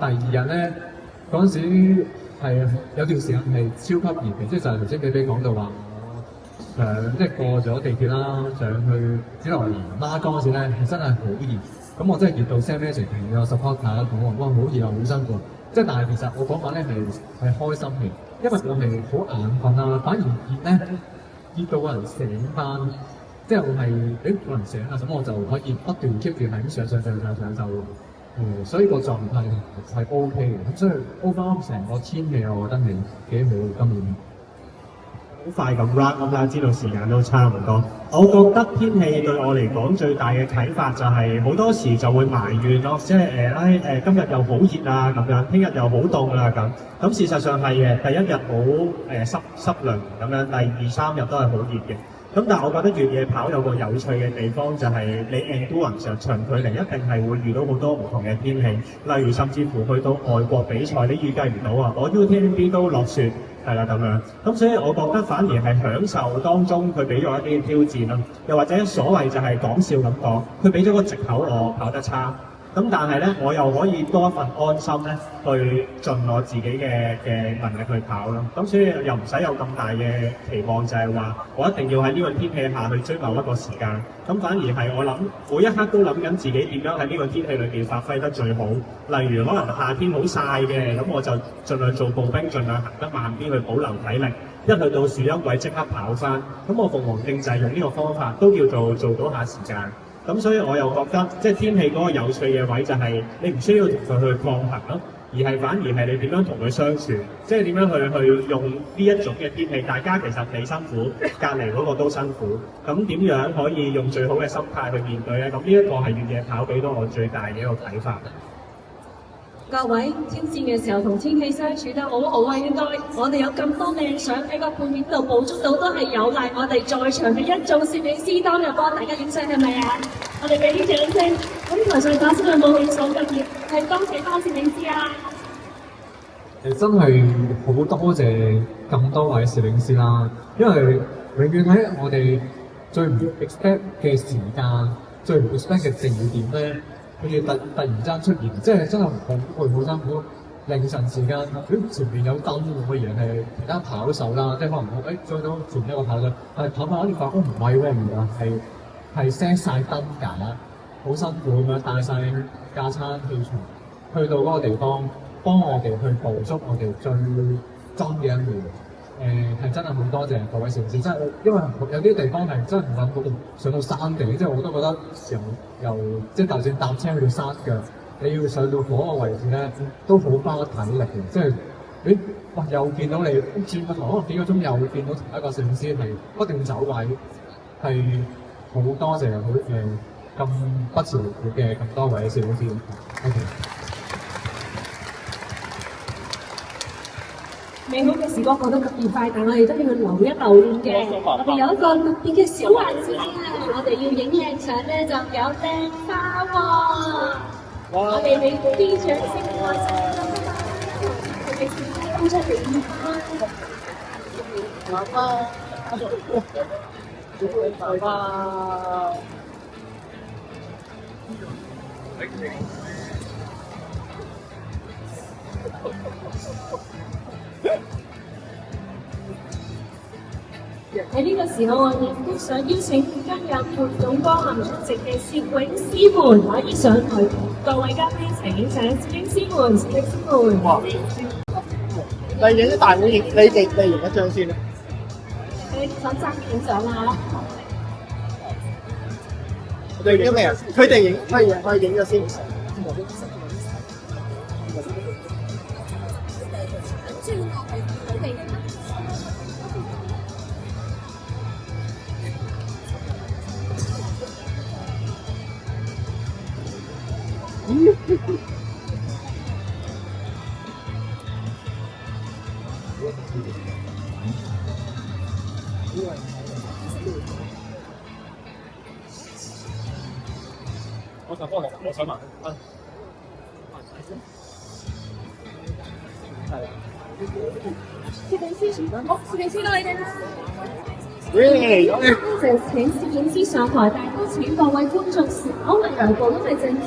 第2日咧，嗰陣時係有段時間係超級熱嘅，即係就係頭先比比講到話。即係過咗地鐵啦，上去紫羅蘭孖崗嗰時咧，係真係好熱。咁我真係熱到 send message 俾個 supporter 同我話：哇，好熱啊，好辛苦。即係但係其實我嗰晚咧係開心嘅，因為我係好眼瞓啦，反而熱咧熱到個人醒翻。即係我係個人醒啦，咁我就可以不斷 keep 住係咁上就所以個狀態係 OK 嘅。咁所以 overall 成個天氣我覺得係幾好今年。好快咁 wrap 咁啦，知道時間都差唔多。我覺得天氣對我嚟講最大嘅啟發就係好多時就會埋怨咯，即係今日又好熱啊咁樣，聽日又好凍啦咁。咁事實上係嘅，第1日好濕涼咁樣，第2、3日都係好熱嘅。咁但係我覺得越野跑有個有趣嘅地方就係你 endurance 上長距離一定係會遇到好多唔同嘅天氣，例如甚至乎去到外國比賽，你預計唔到啊！我 UTMB 都落雪。係啦咁樣，咁所以我覺得反而係享受當中佢俾咗一啲挑戰咯，又或者所謂就係講笑咁講，佢俾咗個藉口我跑得差，咁但係咧我又可以多一份安心咧，去盡我自己嘅能力去跑咯，咁所以又唔使有咁大嘅期望，就係話我一定要喺呢個天氣下去追某一個時間，咁反而係我諗每一刻都諗緊自己點樣喺呢個天氣裏邊發揮得最好。例如可能夏天好曬嘅，咁我就盡量做步兵，盡量行得慢啲去保留體力。一去到樹蔭位即刻跑翻，咁我鳳凰徑就係用呢個方法，都叫做到下時間。咁所以我又覺得，即係天氣嗰個有趣嘅位就係你唔需要同佢去抗衡咯，而係反而係你點樣同佢相處，即係點樣去用呢一種嘅天氣，大家其實你辛苦，隔離嗰個都辛苦，咁點樣可以用最好嘅心態去面對咧？咁呢一個係越野跑俾到我最大嘅一個啟發。各位挑戰嘅時候同天氣相處得好好啊！應該我哋有咁多靚相喺個背面度捕捉到，都係有賴我哋在場嘅一眾攝影師當日幫大家影相，係咪啊？我哋俾啲掌聲。咁台上打先係冇影相嘅業，係多謝多攝影師啊！真係好多謝咁多位攝影師啦，因為永遠喺我哋最唔 expect 嘅時間、最唔 expect 嘅地點咧。佢哋突然間出現，即係真係好攰好辛苦。凌晨時間，前面有燈喎，以為係其他跑手啦，即係可能再到前一個跑手，但係跑跑啲發覺唔係喎，原來係 set 晒燈架，好辛苦咁樣帶晒架撐器材，去到嗰個地方幫我哋去捕捉我哋最真嘅一面。係真係好多謝各位攝影師，真係因為有啲地方係真係唔諗到上到山地，即係我都覺得由即係就算搭車去到山腳，你要上到嗰個位置咧，都好花體力嘅。即係哇又見到你轉個頭，可能幾個鐘又會見到同一個攝影師係不斷走位，係好多謝咁不辭勞苦嘅咁多位攝影師。OK。美好嘅時光過得特別快，但我哋都要留一念嘅。我哋有一個特別嘅小環節啊！我哋要影靚相咧，就有靚花喎。我哋俾啲掌聲我先。我哋先搬出嚟花。爸爸。喺呢個時候，我哋都想邀請今日活動光臨出席嘅攝影師們可以上台，各位嘉賓請影相，攝影師們，攝影師們。你影啲大會影，你影一張先啦。佢想爭影相啊！我哋影未啊？佢哋影，可以影咗先。我想幫我想問，攝影師，好，攝影師到你哋啦。就請攝影師上台，但都請各位觀眾稍為讓步，因為陣間咧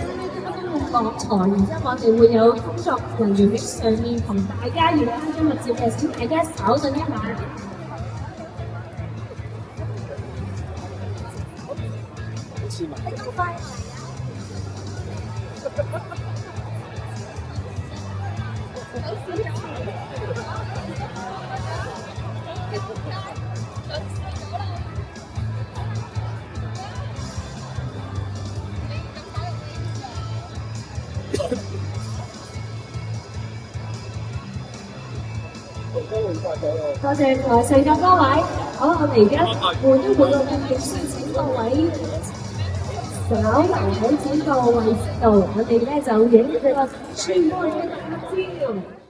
公共落台，然之後我哋會有工作人員喺上面同大家要拍張合照嘅，請大家稍等一下。你咁快？多謝台上咁多位，好，我哋而家換一換個鏡頭先，請各位稍留喺整個位置度，我哋咧就影呢個全部嘅合照。